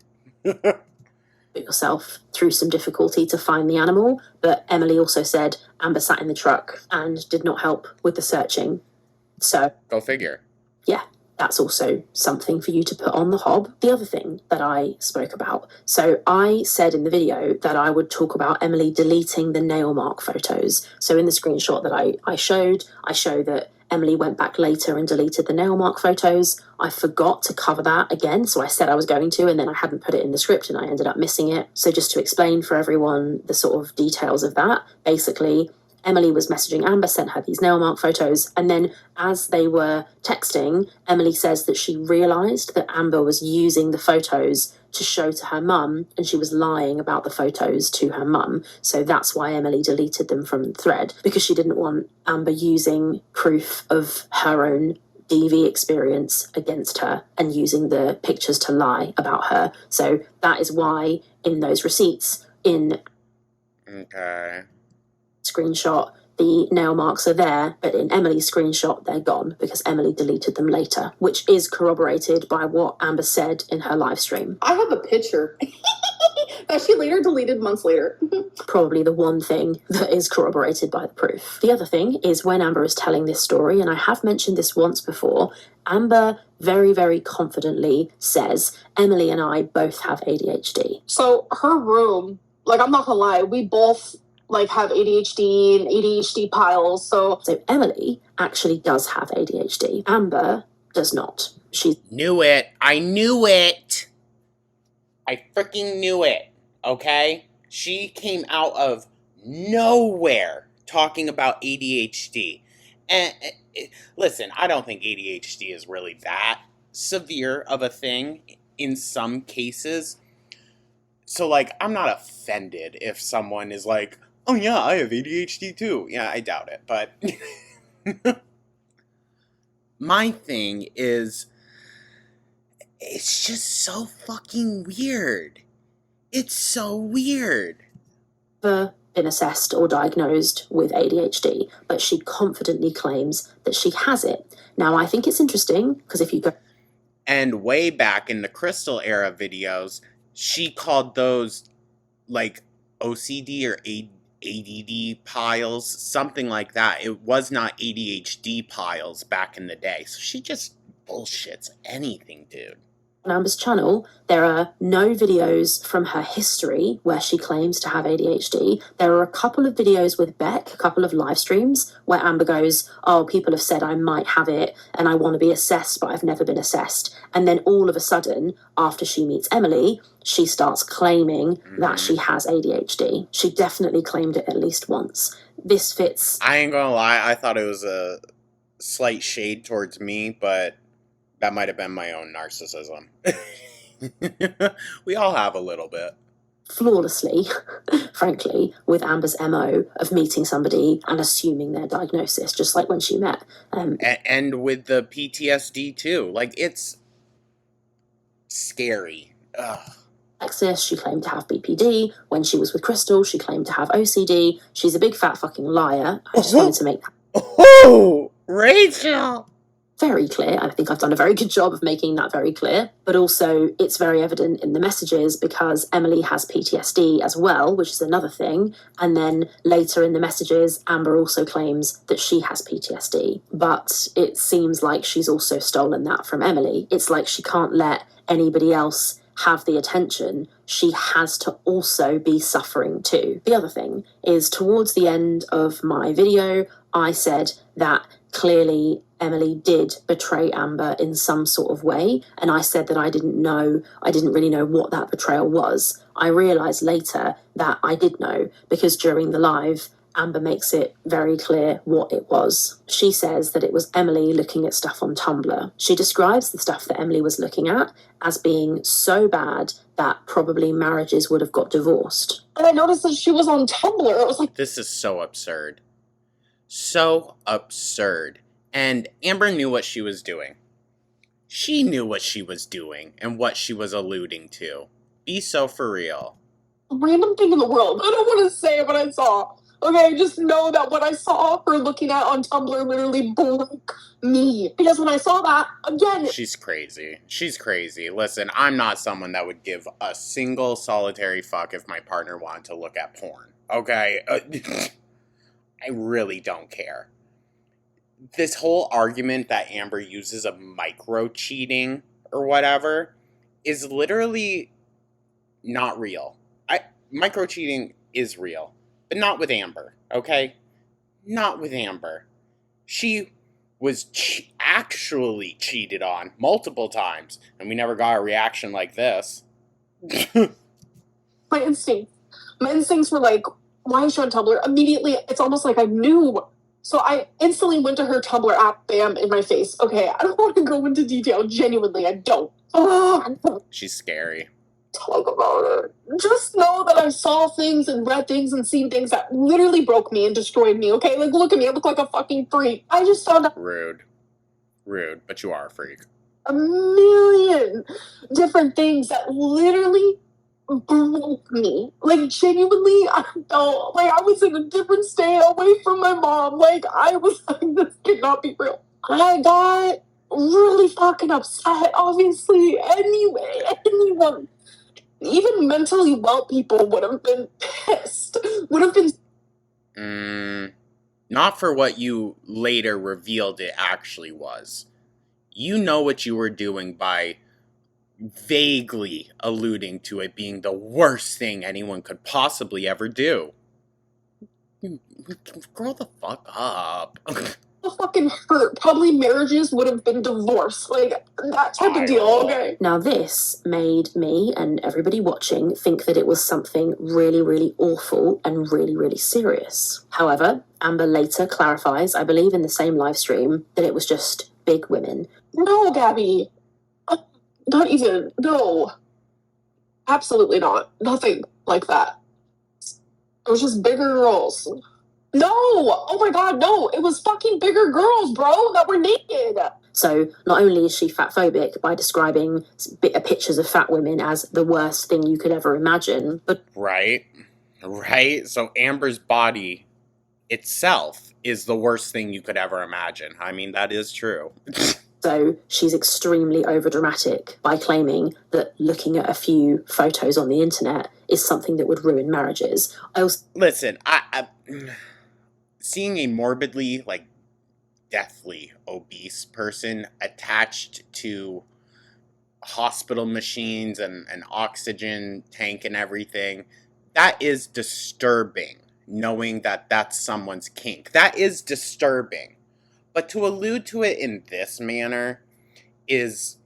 put yourself through some difficulty to find the animal. But Emily also said Amber sat in the truck and did not help with the searching. So, Go figure. yeah, that's also something for you to put on the hob. The other thing that I spoke about, so I said in the video that I would talk about Emily deleting the nail mark photos. So in the screenshot that I show that Emily went back later and deleted the nail mark photos. I forgot to cover that again, so I said I was going to, and then I hadn't put it in the script and I ended up missing it. So just to explain for everyone the sort of details of that, basically, Emily was messaging Amber, sent her these nail mark photos, and then as they were texting, Emily says that she realised that Amber was using the photos to show to her mum, and she was lying about the photos to her mum. So that's why Emily deleted them from the thread, because she didn't want Amber using proof of her own DV experience against her and using the pictures to lie about her. So that is why in those receipts, in screenshot, the nail marks are there, but in Emily's screenshot, they're gone because Emily deleted them later, which is corroborated by what Amber said in her live stream. I have a picture that she later deleted months later. Probably the one thing that is corroborated by the proof. The other thing is when Amber is telling this story, and I have mentioned this once before, Amber very, very confidently says, Emily and I both have ADHD. So her room, like, I'm not gonna lie, we both have ADHD and ADHD piles. So Emily actually does have ADHD. Amber does not. She knew it. I knew it. I freaking knew it. Okay? She came out of nowhere talking about ADHD. And listen, I don't think ADHD is really that severe of a thing in some cases. So, I'm not offended if someone is like, oh yeah, I have ADHD too. Yeah, I doubt it, but my thing is, it's just so fucking weird. It's so weird. Never been assessed or diagnosed with ADHD, but she confidently claims that she has it. Now, I think it's interesting because if you go... And way back in the Crystal era videos, she called those OCD or ADD piles, something like that. It was not ADHD piles back in the day. So she just bullshits anything, dude. On Amber's channel, there are no videos from her history where she claims to have ADHD. There are a couple of videos with Beck, a couple of live streams, where Amber goes, oh, people have said I might have it and I want to be assessed, but I've never been assessed. And then all of a sudden, after she meets Emily, she starts claiming that she has ADHD. She definitely claimed it at least once. This fits... I ain't gonna lie, I thought it was a slight shade towards me, but that might have been my own narcissism. We all have a little bit. Flawlessly, frankly, with Amber's MO of meeting somebody and assuming their diagnosis, just like when she met. And with the PTSD too. It's scary. Ugh. Alexis, she claimed to have BPD. When she was with Crystal, she claimed to have OCD. She's a big fat fucking liar. I just wanted to make that Rachel! very clear. I think I've done a very good job of making that very clear. But also, it's very evident in the messages because Emily has PTSD as well, which is another thing. And then later in the messages, Amber also claims that she has PTSD. But it seems like she's also stolen that from Emily. It's like she can't let anybody else have the attention. She has to also be suffering too. The other thing is, towards the end of my video, I said that clearly Emily did betray Amber in some sort of way, and I said that I didn't really know what that betrayal was. I realised later that I did know, because during the live, Amber makes it very clear what it was. She says that it was Emily looking at stuff on Tumblr. She describes the stuff that Emily was looking at as being so bad that probably marriages would have got divorced. And I noticed that she was on Tumblr. It was like... This is so absurd. So absurd. And Amber knew what she was doing. She knew what she was doing and what she was alluding to. Be so for real. A random thing in the world. I don't want to say what I saw. Okay, just know that what I saw her looking at on Tumblr literally broke me. Because when I saw that, again... She's crazy. She's crazy. Listen, I'm not someone that would give a single solitary fuck if my partner wanted to look at porn. Okay? I really don't care. This whole argument that Amber uses of micro-cheating or whatever is literally not real. Micro-cheating is real. But not with Amber, okay? Not with Amber. She was actually cheated on multiple times, and we never got a reaction like this. My instincts were like, why is she on Tumblr? Immediately, it's almost like I knew. So I instantly went to her Tumblr app, bam, in my face. Okay, I don't want to go into detail. Genuinely, I don't. She's scary. Talk about it. Just know that I saw things and read things and seen things that literally broke me and destroyed me, okay? Like, look at me. I look like a fucking freak. I just found out Rude, but you are a freak. a million different things that literally broke me. Like, genuinely, I felt like I was in a different state away from my mom. Like, I was like, this cannot be real. I got really fucking upset, obviously. Anyone, even mentally well people would have been pissed. Would have been... Not for what you later revealed it actually was. You know what you were doing by vaguely alluding to it being the worst thing anyone could possibly ever do. Grow the fuck up. fucking hurt. Probably marriages would have been divorced. Like, that type of deal, okay? Now this made me and everybody watching think that it was something really, really awful and really, really serious. However, Amber later clarifies, I believe in the same live stream, that it was just big women. No, Gabby. Not even. No. Absolutely not. Nothing like that. It was just bigger girls. No! Oh my god, no! It was fucking bigger girls, bro, that were naked! So, not only is she fatphobic by describing pictures of fat women as the worst thing you could ever imagine, but... Right? So Amber's body itself is the worst thing you could ever imagine. I mean, that is true. So, she's extremely overdramatic by claiming that looking at a few photos on the internet is something that would ruin marriages. Listen, I seeing a morbidly, deathly obese person attached to hospital machines and an oxygen tank and everything, that is disturbing, knowing that that's someone's kink. That is disturbing. But to allude to it in this manner is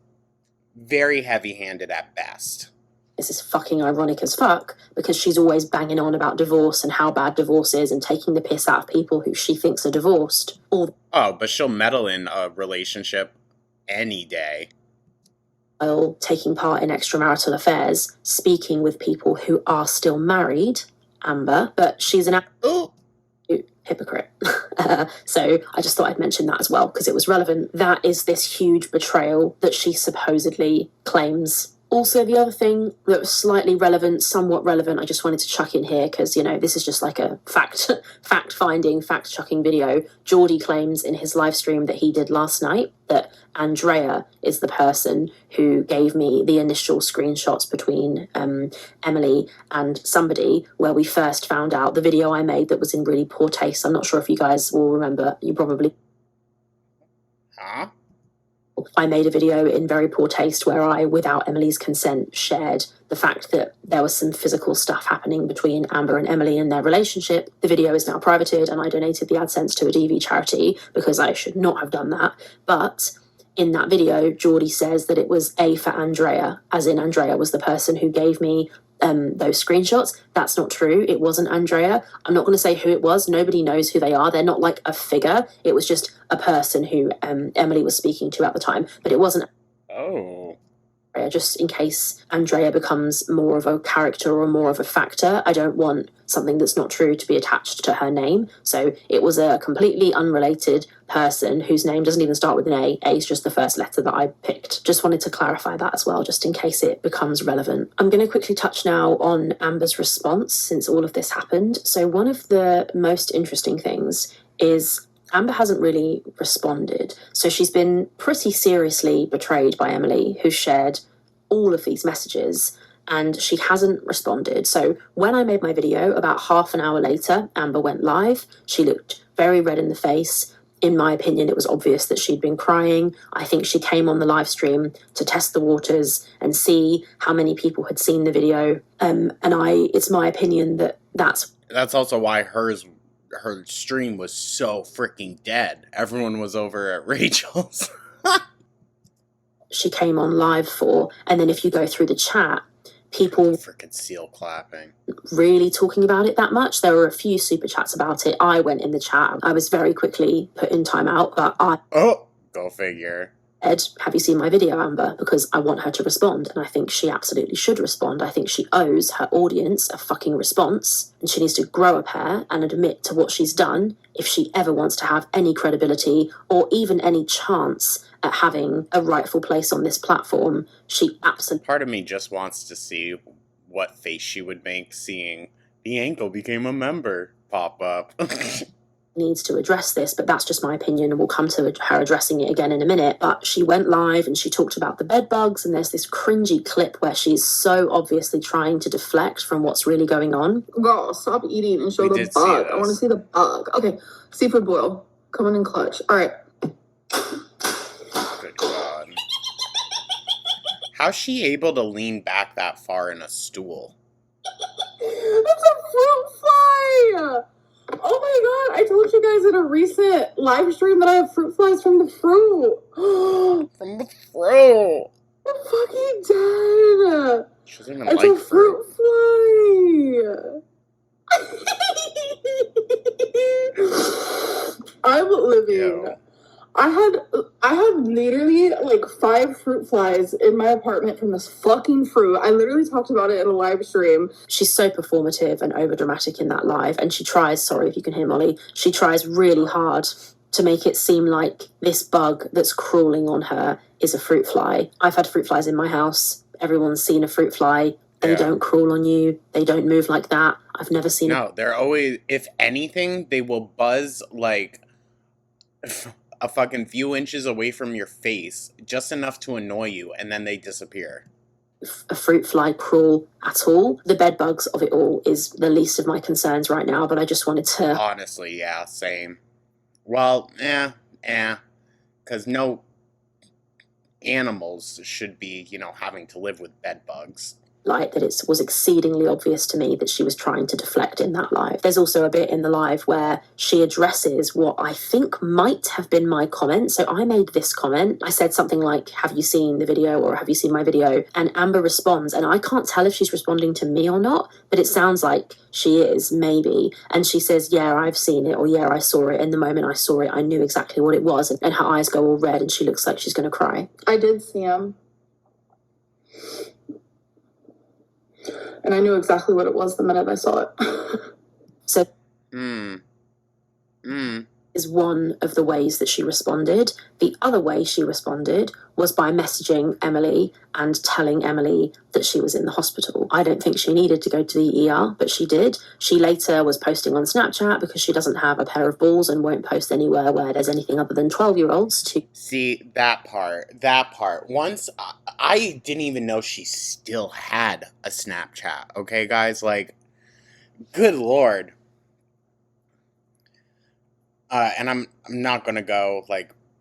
very heavy-handed at best. This is fucking ironic as fuck, because she's always banging on about divorce and how bad divorce is and taking the piss out of people who she thinks are divorced. But she'll meddle in a relationship any day. While taking part in extramarital affairs, speaking with people who are still married, Amber, but she's an hypocrite. So I just thought I'd mention that as well, because it was relevant. That is this huge betrayal that she supposedly claims. Also, the other thing that was slightly relevant, somewhat relevant, I just wanted to chuck in here because, this is just like a fact-finding, fact-chucking video. Geordie claims in his live stream that he did last night that Andrea is the person who gave me the initial screenshots between Emily and somebody where we first found out the video I made that was in really poor taste. I'm not sure if you guys will remember. You probably... Huh? I made a video in very poor taste where I, without Emily's consent, shared the fact that there was some physical stuff happening between Amber and Emily in their relationship. The video is now privated and I donated the AdSense to a DV charity because I should not have done that. But in that video, Geordie says that it was A for Andrea, as in Andrea was the person who gave me those screenshots. That's not true. It wasn't Andrea. I'm not going to say who it was. Nobody knows who they are. They're not like a figure. It was just a person who Emily was speaking to at the time. But it wasn't. Oh. just in case Andrea becomes more of a character or more of a factor. I don't want something that's not true to be attached to her name. So it was a completely unrelated person whose name doesn't even start with an A. A is just the first letter that I picked. Just wanted to clarify that as well, just in case it becomes relevant. I'm going to quickly touch now on Amber's response since all of this happened. So one of the most interesting things is Amber hasn't really responded. So she's been pretty seriously betrayed by Emily, who shared all of these messages, and she hasn't responded. So when I made my video, about half an hour later, Amber went live. She looked very red in the face. In my opinion, it was obvious that she'd been crying. I think she came on the live stream to test the waters and see how many people had seen the video. It's my opinion that that's also why her stream was so freaking dead. Everyone was over at Rachel's. she came on live for. And then if you go through the chat, people freaking seal clapping, really talking about it that much. There were a few super chats about it. I went in the chat. I was very quickly put in timeout, but go figure. Ed, have you seen my video, Amber? Because I want her to respond, and I think she absolutely should respond. I think she owes her audience a fucking response, and she needs to grow a pair and admit to what she's done if she ever wants to have any credibility or even any chance at having a rightful place on this platform. She absolutely... Part of me just wants to see what face she would make seeing the ankle became a member pop up. needs to address this, but that's just my opinion, and we'll come to her addressing it again in a minute. But she went live and she talked about the bed bugs, and there's this cringy clip where she's so obviously trying to deflect from what's really going on. Girl, stop eating and show the bug. I want to see the bug. Okay, seafood boil. Coming in clutch. All right. Good God. How's she able to lean back that far in a stool? It's a fruit fly! Oh my God, I told you guys in a recent live stream that I have fruit flies from the fruit. From the fruit. I'm fucking dead. She doesn't even It's like a fruit fly. I'm living. Ew. I had literally like 5 fruit flies in my apartment from this fucking fruit. I literally talked about it in a live stream. She's so performative and overdramatic in that live, and she tries, sorry if you can hear Molly, she tries really hard to make it seem like this bug that's crawling on her is a fruit fly. I've had fruit flies in my house. Everyone's seen a fruit fly. They don't crawl on you. They don't move like that. I've never seen they're always, if anything, they will buzz like a fucking few inches away from your face, just enough to annoy you, and then they disappear. A fruit fly crawl at all. The bed bugs of it all is the least of my concerns right now, but I just wanted to... Honestly, yeah, same. Well, because no animals should be, having to live with bed bugs. Like that, it was exceedingly obvious to me that she was trying to deflect in that live. There's also a bit in the live where she addresses what I think might have been my comment. So I made this comment. I said something like, have you seen the video, or have you seen my video? And Amber responds, and I can't tell if she's responding to me or not, but it sounds like she is, maybe. And she says, yeah, I've seen it, or yeah, I saw it. And the moment I saw it, I knew exactly what it was. And her eyes go all red and she looks like she's going to cry. I did see him. And I knew exactly what it was the minute I saw it. So, is one of the ways that she responded. The other way she responded was by messaging Emily and telling Emily that she was in the hospital. I don't think she needed to go to the ER, but she did. She later was posting on Snapchat because she doesn't have a pair of balls and won't post anywhere where there's anything other than 12-year-olds to... See, that part. Once, I didn't even know she still had a Snapchat, okay, guys? Like, good Lord. And I'm not gonna go,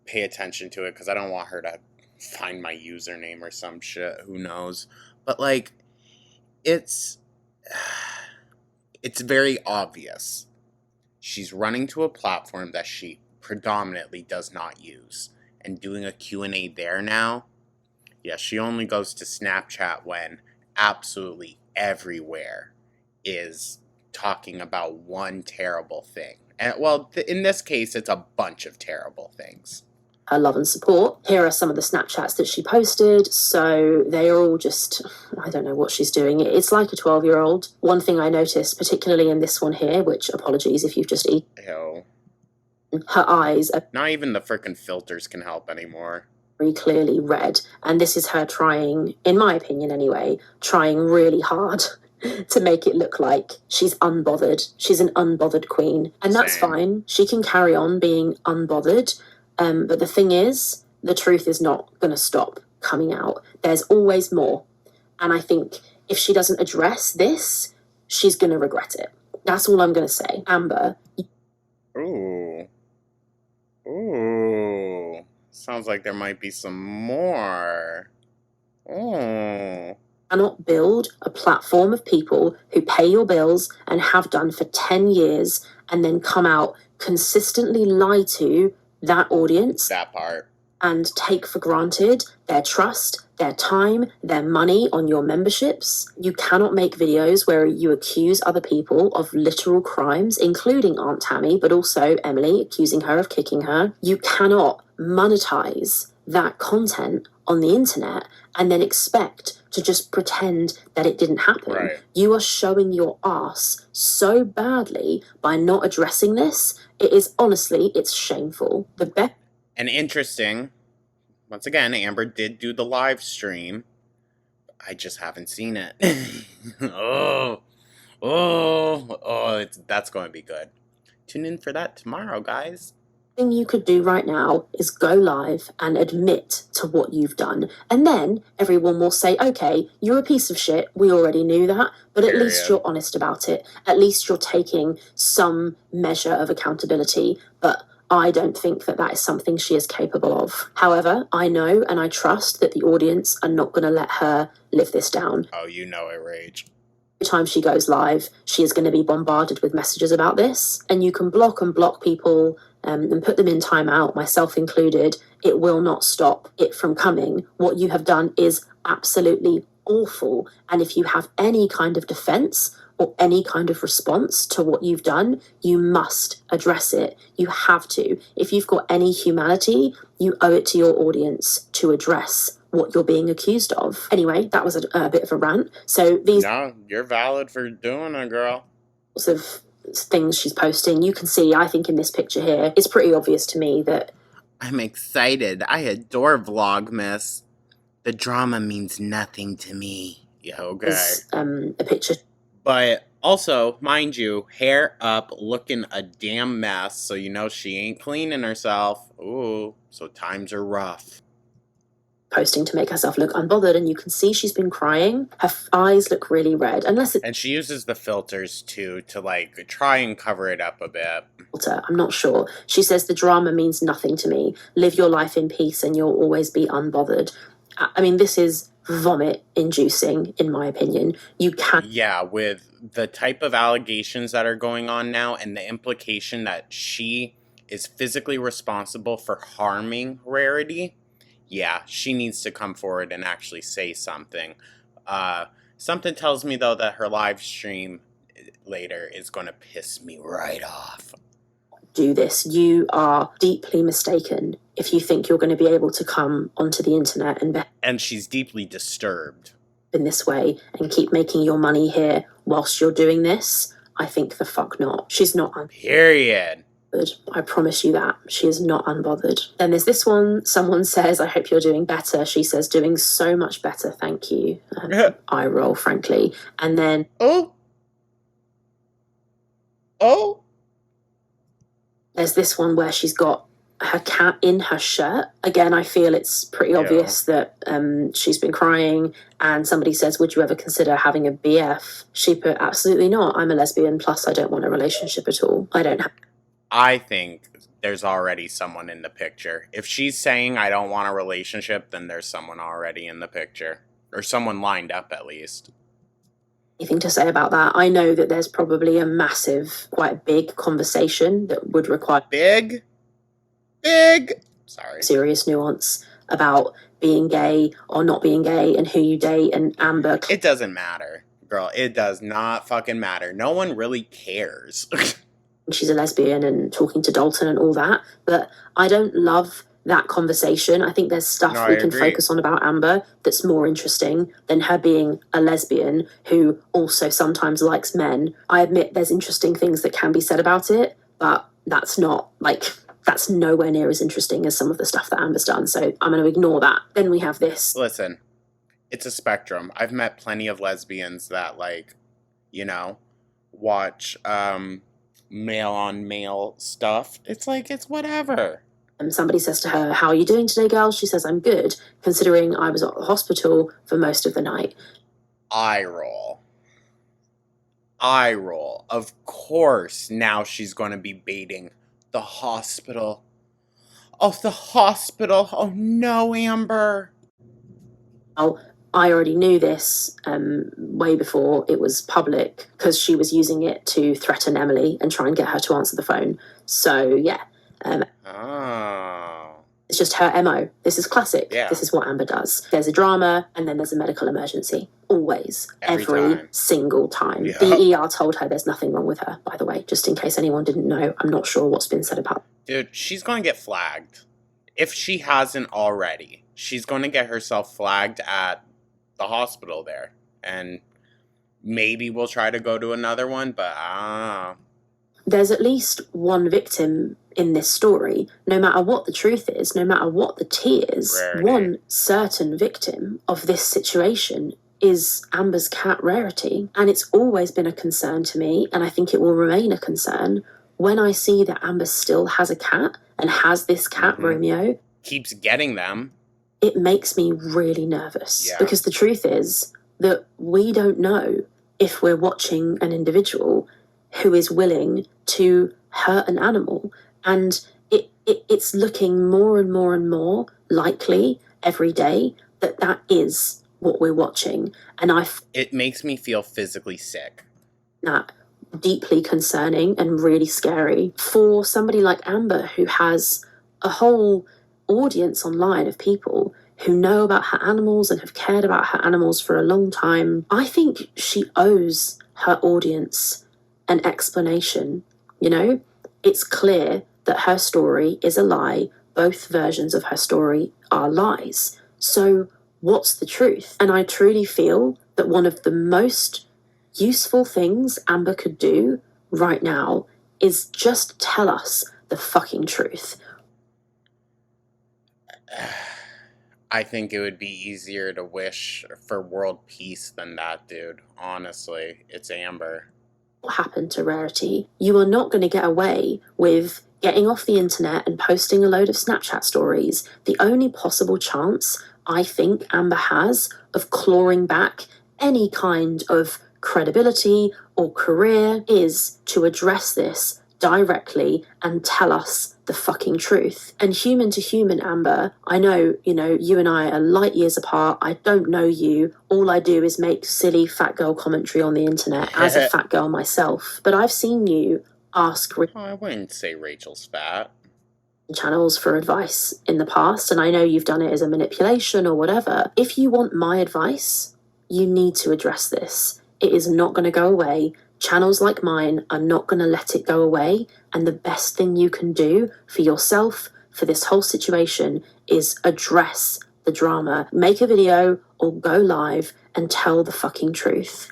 pay attention to it, because I don't want her to find my username or some shit, who knows. But, it's very obvious. She's running to a platform that she predominantly does not use, and doing a Q&A there now. Yeah, she only goes to Snapchat when absolutely everywhere is talking about one terrible thing. And, well, in this case, it's a bunch of terrible things. her love and support. Here are some of the Snapchats that she posted. So they are all just, I don't know what she's doing. It's like a 12-year-old. One thing I noticed, particularly in this one here, which apologies if you've just eaten, Ew. her eyes are Not even the frickin' filters can help anymore. very clearly red. And this is her trying, in my opinion anyway, trying really hard to make it look like she's unbothered. She's an unbothered queen. And that's Same. fine. She can carry on being unbothered. But the thing is, the truth is not going to stop coming out. There's always more. And I think if she doesn't address this, she's going to regret it. That's all I'm going to say. Amber, Ooh. Ooh. Sounds like there might be some more. Ooh. cannot build a platform of people who pay your bills and have done for 10 years and then come out consistently lie to that audience That part. and take for granted their trust, their time, their money on your memberships. You cannot make videos where you accuse other people of literal crimes, including Aunt Tammy, but also Emily, accusing her of kicking her. You cannot monetize that content on the internet and then expect to just pretend that it didn't happen. Right. You are showing your ass so badly by not addressing this. It is honestly, it's shameful. The best And interesting, once again, Amber did do the live stream. I just haven't seen it. That's going to be good. Tune in for that tomorrow, guys. thing you could do right now is go live and admit to what you've done. And then everyone will say, okay, you're a piece of shit. We already knew that. But at least Period. you're honest about it. At least you're taking some measure of accountability. But I don't think that that is something she is capable of. However, I know and I trust that the audience are not going to let her live this down. Oh, you know it, Rage. Every time she goes live, she is going to be bombarded with messages about this. And you can block people and put them in timeout, myself included. It will not stop it from coming. What you have done is absolutely awful. And if you have any kind of defense or any kind of response to what you've done, you must address it. You have to. If you've got any humanity, you owe it to your audience to address what you're being accused of. Anyway, that was a bit of a rant. So these No, you're valid for doing it, girl. sorts of things she's posting, you can see, I think in this picture here, it's pretty obvious to me that I'm excited. I adore Vlogmas. The drama means nothing to me. Yeah, okay. there's a picture But also, mind you, hair up, looking a damn mess, so you know she ain't cleaning herself. Ooh, so times are rough. posting to make herself look unbothered, and you can see she's been crying. Her eyes look really red, unless it's And she uses the filters too to like try and cover it up a bit. filter, I'm not sure. She says the drama means nothing to me. Live your life in peace and you'll always be unbothered. I mean, this is vomit inducing, in my opinion. You can Yeah, with the type of allegations that are going on now and the implication that she is physically responsible for harming Rarity. Yeah, she needs to come forward and actually say something. Something tells me, though, that her live stream later is going to piss me right off. do this. You are deeply mistaken if you think you're going to be able to come onto the internet and behave And she's deeply disturbed. in this way and keep making your money here whilst you're doing this. I think the fuck not. She's not Period. unbothered. I promise you that. She is not unbothered. Then there's this one. Someone says, I hope you're doing better. She says, doing so much better. Thank you. Eye roll, frankly. And then Oh. Oh. there's this one where she's got her cat in her shirt. Again, I feel it's pretty Yeah. obvious that she's been crying, and somebody says, would you ever consider having a BF? She put, absolutely not. I'm a lesbian, plus I don't want a relationship at all. I don't have I think there's already someone in the picture. If she's saying I don't want a relationship, then there's someone already in the picture. Or someone lined up, at least. anything to say about that. I know that there's probably a massive, quite big conversation that would require Big? Sorry. serious nuance about being gay or not being gay and who you date. And Amber, It doesn't matter, girl. It does not fucking matter. No one really cares. she's a lesbian and talking to Dalton and all that. But I don't love that conversation. I think there's stuff No, we I can agree. focus on about Amber that's more interesting than her being a lesbian who also sometimes likes men. I admit there's interesting things that can be said about it, but that's nowhere near as interesting as some of the stuff that Amber's done. So I'm going to ignore that. Then we have this. Listen, it's a spectrum. I've met plenty of lesbians that, like, you know, watch male on male stuff. It's like, it's whatever. Somebody says to her, "How are you doing today, girl?" She says, "I'm good, considering I was at the hospital for most of the night." Eye roll. Eye roll. Of course, now she's going to be baiting the hospital. Oh, the hospital. Oh, no, Amber. Now, I already knew this way before it was public because she was using it to threaten Emily and try and get her to answer the phone. So, yeah. Oh. It's just her MO. This is classic. Yeah. This is what Amber does. There's a drama and then there's a medical emergency. Always. Every time. Single time. Yeah. The ER told her there's nothing wrong with her, by the way, just in case anyone didn't know. I'm not sure what's been said about. Dude, she's going to get flagged. If she hasn't already, she's going to get herself flagged at the hospital there. And maybe we'll try to go to another one, but There's at least one victim in this story, no matter what the truth is, no matter what the tea is. Rarity. One certain victim of this situation is Amber's cat Rarity. And it's always been a concern to me, and I think it will remain a concern, when I see that Amber still has a cat and has this cat, Romeo. keeps getting them. It makes me really nervous. Yeah. Because the truth is that we don't know if we're watching an individual who is willing to hurt an animal. And it's looking more and more and more likely every day that that is what we're watching. And It makes me feel physically sick. that deeply concerning and really scary for somebody like Amber, who has a whole audience online of people who know about her animals and have cared about her animals for a long time. I think she owes her audience an explanation. You know, it's clear that her story is a lie. Both versions of her story are lies. So what's the truth? And I truly feel that one of the most useful things Amber could do right now is just tell us the fucking truth. I think it would be easier to wish for world peace than that, dude. Honestly, it's Amber. What happened to Rarity? You are not going to get away with getting off the internet and posting a load of Snapchat stories. The only possible chance I think Amber has of clawing back any kind of credibility or career is to address this directly and tell us the fucking truth. And human to human, Amber, I know, you and I are light years apart. I don't know you. All I do is make silly fat girl commentary on the internet as a fat girl myself. But I've seen you ask I wouldn't say Rachel's fat. channels for advice in the past, and I know you've done it as a manipulation or whatever. If you want my advice, you need to address this. It is not going to go away. Channels like mine are not going to let it go away. And the best thing you can do for yourself, for this whole situation, is address the drama. Make a video or go live and tell the fucking truth.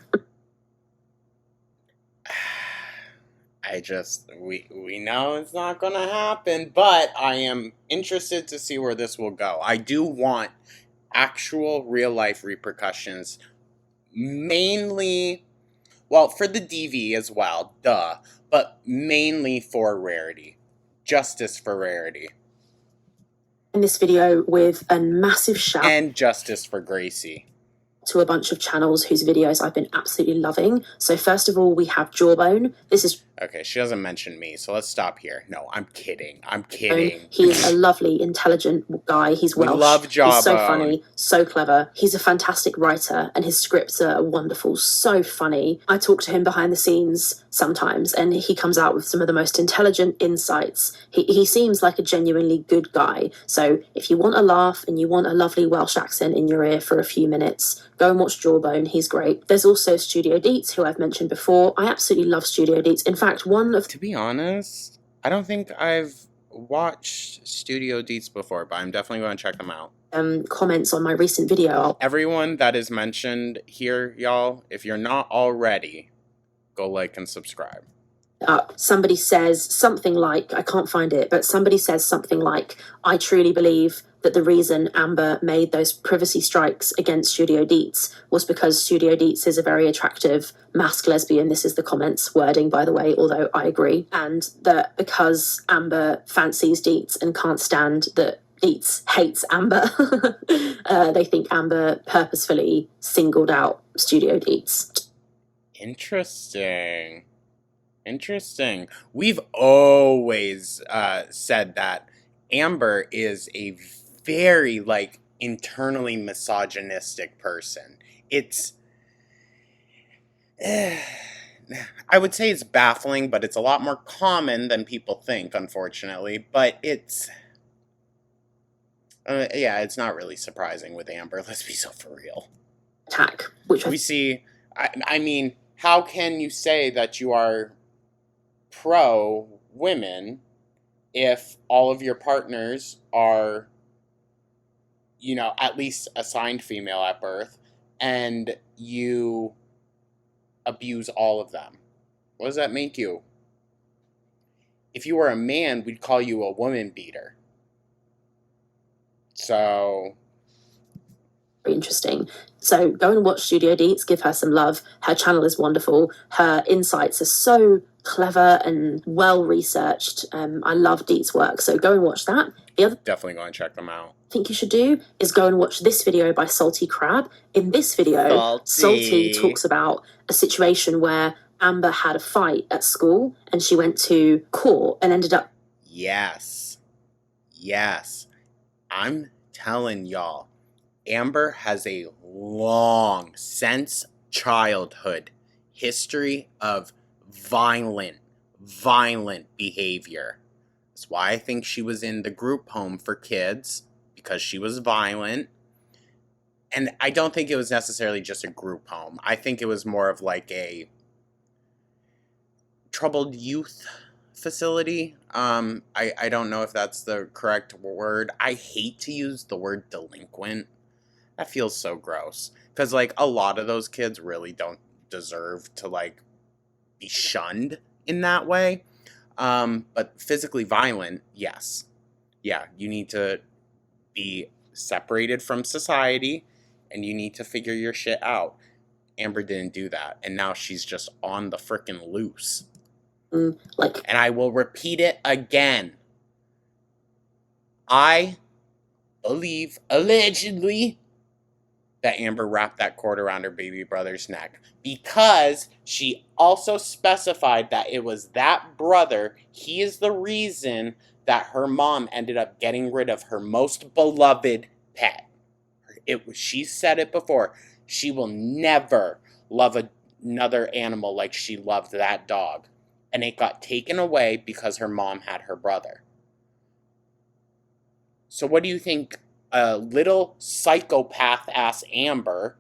We know it's not gonna happen, but I am interested to see where this will go. I do want actual real life repercussions, mainly, well, for the DV as well, duh, but mainly for Rarity. Justice for Rarity. In this video with a massive shout And justice for Gracie. to a bunch of channels whose videos I've been absolutely loving. So first of all, we have Jawbone. This is Okay, she doesn't mention me, so let's stop here. No, I'm kidding. I'm kidding. He's a lovely, intelligent guy. He's We Welsh. love He's so Jawbone. funny, so clever. He's a fantastic writer, and his scripts are wonderful, so funny. I talk to him behind the scenes sometimes, and he comes out with some of the most intelligent insights. He seems like a genuinely good guy. So if you want a laugh and you want a lovely Welsh accent in your ear for a few minutes, go and watch Jawbone. He's great. There's also Studio Deets, who I've mentioned before. I absolutely love Studio Deets. In fact, one of To be honest, I don't think I've watched Studio Deets before, but I'm definitely going to check them out. Comments on my recent video. Everyone that is mentioned here, y'all, if you're not already, go like and subscribe. Somebody says something like, I can't find it, but somebody says something like, I truly believe that the reason Amber made those privacy strikes against Studio Deets was because Studio Deets is a very attractive masked lesbian. This is the comments wording, by the way, although I agree. And that because Amber fancies Deets and can't stand that Deets hates Amber, they think Amber purposefully singled out Studio Deets. Interesting. We've always said that Amber is a very, like, internally misogynistic person. It's... I would say it's baffling, but it's a lot more common than people think, unfortunately. But it's... yeah, it's not really surprising with Amber. Let's be so for real. Attack, which we see... I mean, how can you say that you are pro-women if all of your partners are, you know, at least assigned female at birth, and you abuse all of them? What does that make you? If you were a man, we'd call you a woman beater. So... interesting. So go and watch Studio Deets, give her some love. Her channel is wonderful. Her insights are so clever and well researched. I love Deets' work, so go and watch that. The other definitely go and check them out. thing you should do is go and watch this video by Salty Crab. In this video, Salty talks about a situation where Amber had a fight at school and she went to court and ended up... Yes. I'm telling y'all, Amber has a long, since childhood, history of violent behavior. That's why I think she was in the group home for kids, because she was violent. And I don't think it was necessarily just a group home. I think it was more of like a troubled youth facility. I don't know if that's the correct word. I hate to use the word delinquent. That feels so gross. Because, like, a lot of those kids really don't deserve to, like, be shunned in that way. But physically violent, yes. Yeah, you need to be separated from society, and you need to figure your shit out. Amber didn't do that, and now she's just on the frickin' loose. And I will repeat it again. I believe, allegedly, that Amber wrapped that cord around her baby brother's neck, because she also specified that it was that brother. He is the reason that her mom ended up getting rid of her most beloved pet. She said it before. She will never love another animal like she loved that dog. And it got taken away because her mom had her brother. So what do you think a little psychopath-ass Amber,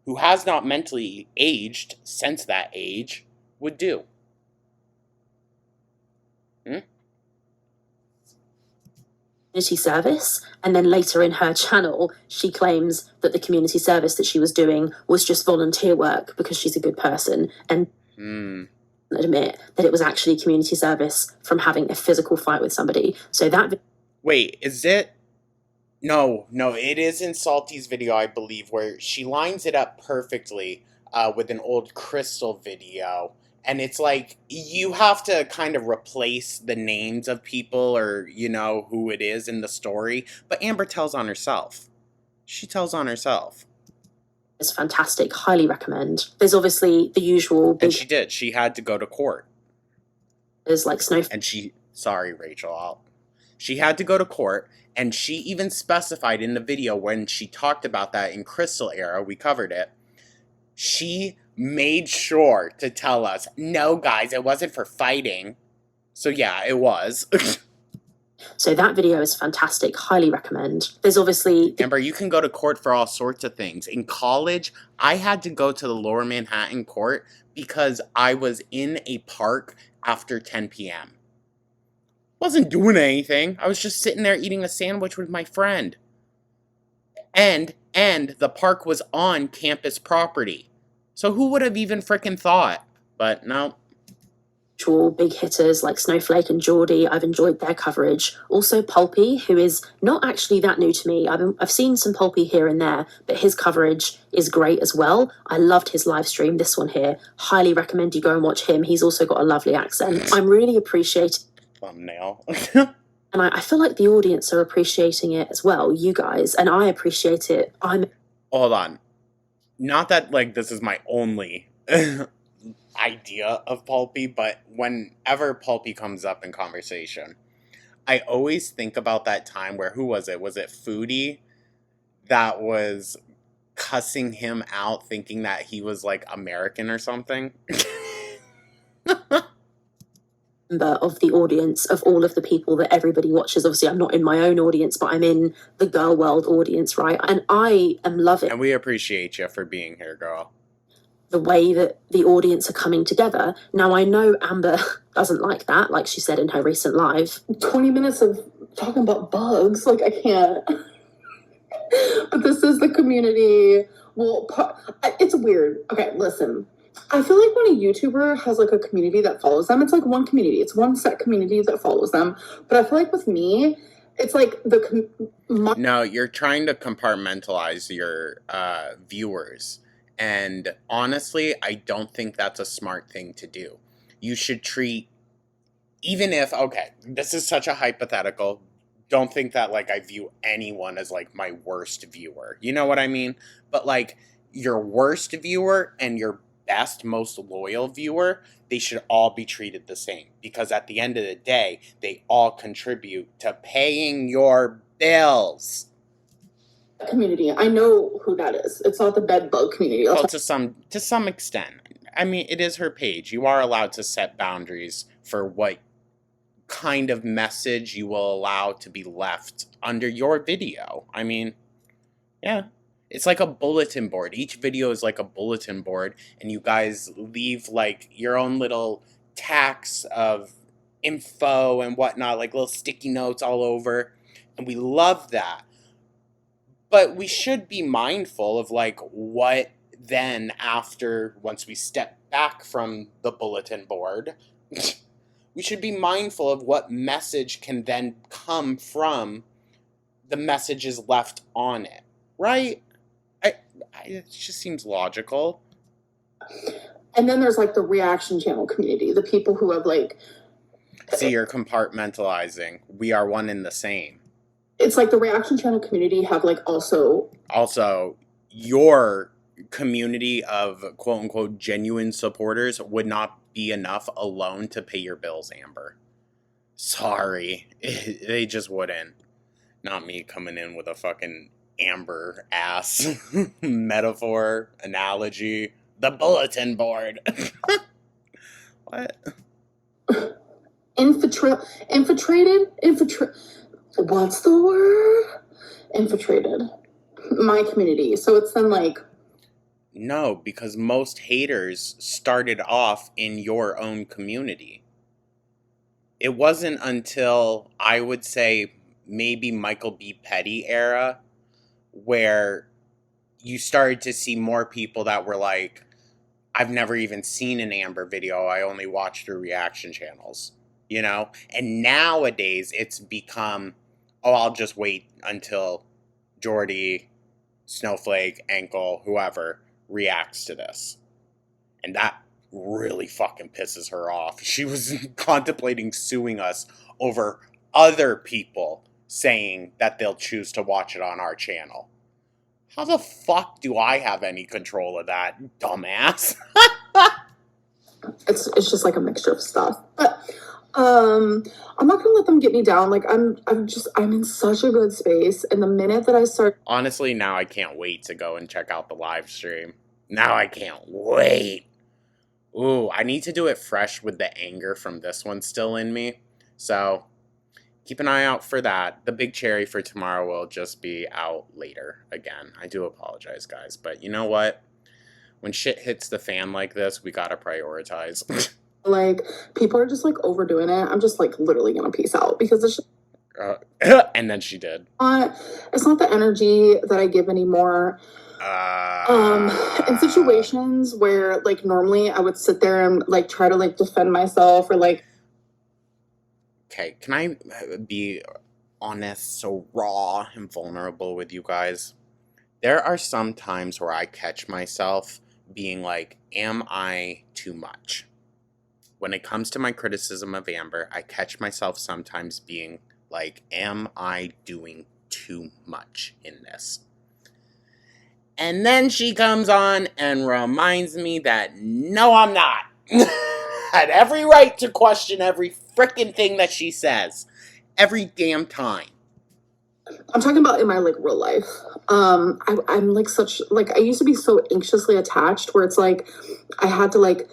who has not mentally aged since that age, would do? Community service, and then later in her channel she claims that the community service that she was doing was just volunteer work because she's a good person, and admit that it was actually community service from having a physical fight with somebody. So that... Wait, is it... No, it is in Salty's video, I believe, where she lines it up perfectly with an old Crystal video. And it's like, you have to kind of replace the names of people or, you know, who it is in the story. But Amber tells on herself. She tells on herself. It's fantastic. Highly recommend. There's obviously the usual... And she did. She had to go to court. There's like snow... And she... Sorry, Rachel. She had to go to court. And she even specified in the video when she talked about that in Crystal Era, we covered it, she made sure to tell us, no, guys, it wasn't for fighting. So yeah, it was. So that video is fantastic. Highly recommend. There's obviously... Amber, you can go to court for all sorts of things. In college, I had to go to the Lower Manhattan court because I was in a park after 10 p.m. Wasn't doing anything. I was just sitting there eating a sandwich with my friend. And the park was on campus property. So who would have even frickin' thought? But no. Big hitters like Snowflake and Geordie, I've enjoyed their coverage. Also Pulpy, who is not actually that new to me. I've seen some Pulpy here and there, but his coverage is great as well. I loved his live stream, this one here. Highly recommend you go and watch him. He's also got a lovely accent. I'm really appreciating... Thumbnail. And I feel like the audience are appreciating it as well, you guys, and I appreciate it. Hold on. Not that, like, this is my only idea of Pulpy, but whenever Pulpy comes up in conversation, I always think about that time where, who was it? Was it Foodie that was cussing him out thinking that he was, like, American or something? Of the audience, of all of the people that everybody watches. Obviously, I'm not in my own audience, but I'm in the Girl World audience, right? And I am loving... And we appreciate you for being here, girl. The way that the audience are coming together. Now, I know Amber doesn't like that, like she said in her recent live. 20 minutes of talking about bugs, like I can't. But this is the community. Well, it's weird. Okay, listen. I feel like when a YouTuber has like a community that follows them, it's like one community. It's one set community that follows them. But I feel like with me, it's like No, you're trying to compartmentalize your viewers. And honestly, I don't think that's a smart thing to do. You should treat, even if, okay, this is such a hypothetical. Don't think that like I view anyone as like my worst viewer. You know what I mean? But like your worst viewer and your best, most loyal viewer, they should all be treated the same. Because at the end of the day, they all contribute to paying your bills. Community. I know who that is. It's not the bed bug community. Well, to some extent. I mean, it is her page. You are allowed to set boundaries for what kind of message you will allow to be left under your video. I mean, yeah. It's like a bulletin board. Each video is like a bulletin board, and you guys leave like your own little tacks of info and whatnot, like little sticky notes all over. And we love that. But we should be mindful of like what then after, once we step back from the bulletin board, we should be mindful of what message can then come from the messages left on it, right? It just seems logical. And then there's like the reaction channel community, the people who have like... See, you're compartmentalizing. We are one and the same. It's like the reaction channel community have like also... Also, your community of quote-unquote genuine supporters would not be enough alone to pay your bills, Amber. Sorry. They just wouldn't. Not me coming in with a fucking Amber ass metaphor, analogy. The bulletin board. What? Infiltrated? What's the word? Infiltrated. My community. So it's then like... No, because most haters started off in your own community. It wasn't until, I would say, maybe Michael B. Petty era where you started to see more people that were like, I've never even seen an Amber video, I only watch through reaction channels, you know? And nowadays it's become, oh, I'll just wait until Geordie, Snowflake, Ankle, whoever reacts to this. And that really fucking pisses her off. She was contemplating suing us over other people saying that they'll choose to watch it on our channel. How the fuck do I have any control of that, dumbass? It's just like a mixture of stuff. But I'm not gonna let them get me down. Like I'm in such a good space. And the minute that I start... Honestly, now I can't wait to go and check out the live stream. Now I can't wait. Ooh, I need to do it fresh with the anger from this one still in me. So keep an eye out for that. The big cherry for tomorrow will just be out later again. I do apologize, guys. But you know what? When shit hits the fan like this, we gotta prioritize. Like, people are just like overdoing it. I'm just like literally gonna peace out because it's And then she did. it's not the energy that I give anymore. In situations where like normally I would sit there and like try to like defend myself or like. Okay, can I be honest, so raw and vulnerable with you guys? There are some times where I catch myself being like, am I too much? When it comes to my criticism of Amber, I catch myself sometimes being like, am I doing too much in this? And then she comes on and reminds me that no, I'm not. I had every right to question every frickin' thing that she says. Every damn time. I'm talking about in my like real life. I'm like such like I used to be so anxiously attached where it's like I had to like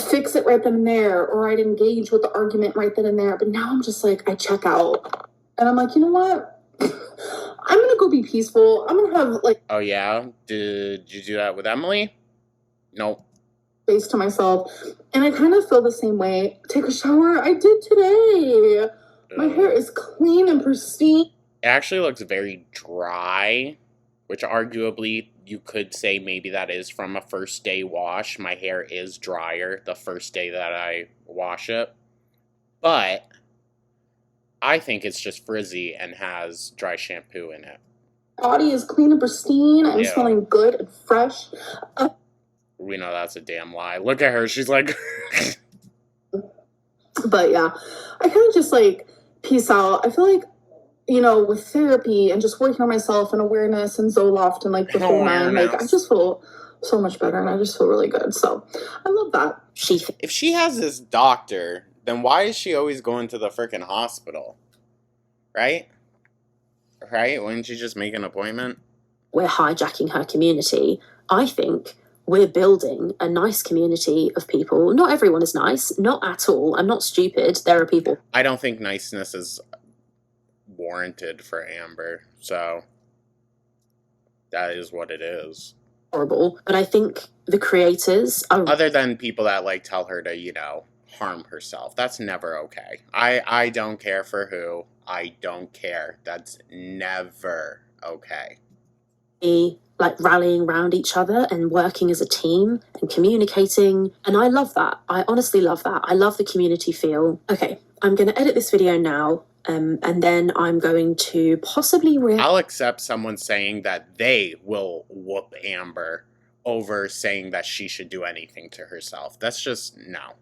fix it right then and there, or I'd engage with the argument right then and there. But now I'm just like I check out, and I'm like, you know what? I'm gonna go be peaceful. I'm gonna have like. Oh yeah? Did you do that with Emily? Nope. Space to myself, and I kind of feel the same way. Take a shower. I did today. My hair is clean and pristine. It actually looks very dry, which arguably you could say maybe that is from a first day wash. My hair is drier the first day that I wash it. But I think it's just frizzy and has dry shampoo in it. Body is clean and pristine. I'm Yeah. smelling good and fresh. We know that's a damn lie. Look at her. She's like... But yeah, I kind of just like peace out. I feel like, you know, with therapy and just working on myself and awareness and Zoloft and like the whole nine, like I just feel so much better and I just feel really good. So I love that. If she has this doctor, then why is she always going to the frickin' hospital? Right? Right? Wouldn't you just make an appointment? We're hijacking her community. I think we're building a nice community of people. Not everyone is nice, not at all. I'm not stupid. There are people. I don't think niceness is warranted for Amber, so that is what it is. Horrible, but I think the creators are. Other than people that like tell her to, you know, harm herself. That's never okay. I don't care for who. I don't care. That's never okay. Like rallying around each other and working as a team and communicating, and I love that. I honestly love that. I love the community feel. Okay, I'm going to edit this video now, and then I'm going to possibly I'll accept someone saying that they will whoop Amber over saying that she should do anything to herself. That's just no.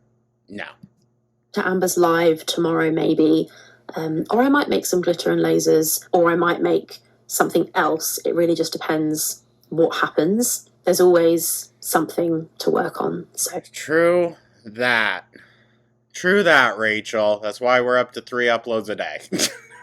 To Amber's live tomorrow maybe, or I might make some glitter and lasers, or I might make something else. It really just depends what happens. There's always something to work on. So True that, Rachel. That's why we're up to 3 uploads a day.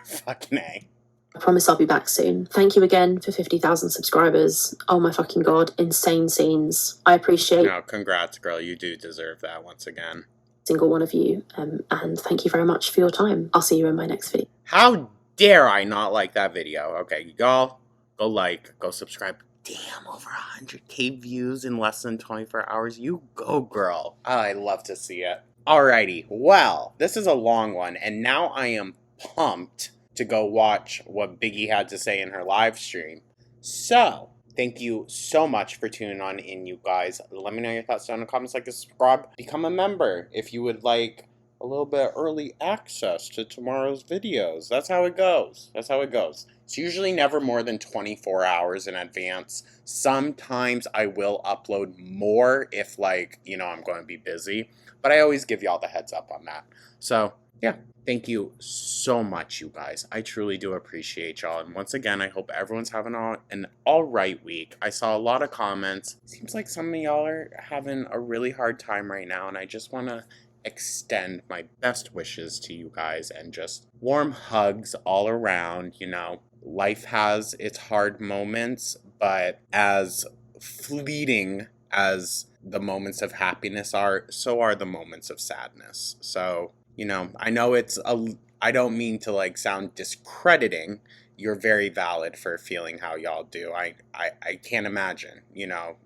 Fucking A. I promise I'll be back soon. Thank you again for 50,000 subscribers. Oh my fucking god, insane scenes. I appreciate. No, congrats, girl. You do deserve that once again. Single one of you, and thank you very much for your time. I'll see you in my next video. How dare I not like that video? Okay, y'all, go like, go subscribe. Damn, over 100K views in less than 24 hours. You go, girl. I love to see it. Alrighty, well, this is a long one, and now I am pumped to go watch what Biggie had to say in her live stream. So, thank you so much for tuning on in, you guys. Let me know your thoughts down in the comments, like and subscribe. Become a member if you would like a little bit early access to tomorrow's videos. That's how it goes. It's usually never more than 24 hours in advance. Sometimes I will upload more if, like, you know, I'm going to be busy. But I always give y'all the heads up on that. So, yeah. Thank you so much, you guys. I truly do appreciate y'all. And once again, I hope everyone's having an all-right week. I saw a lot of comments. Seems like some of y'all are having a really hard time right now. And I just want to extend my best wishes to you guys and just warm hugs all around. You know, life has its hard moments, but as fleeting as the moments of happiness are, so are the moments of sadness. So, you know, I know I don't mean to like sound discrediting, you're very valid for feeling how y'all do. I can't imagine,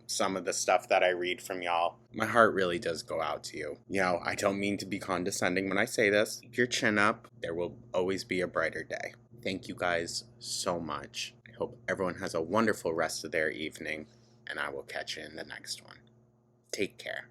some of the stuff that I read from y'all. My heart really does go out to you. I don't mean to be condescending when I say this. Keep your chin up. There will always be a brighter day. Thank you guys so much. I hope everyone has a wonderful rest of their evening, and I will catch you in the next one. Take care.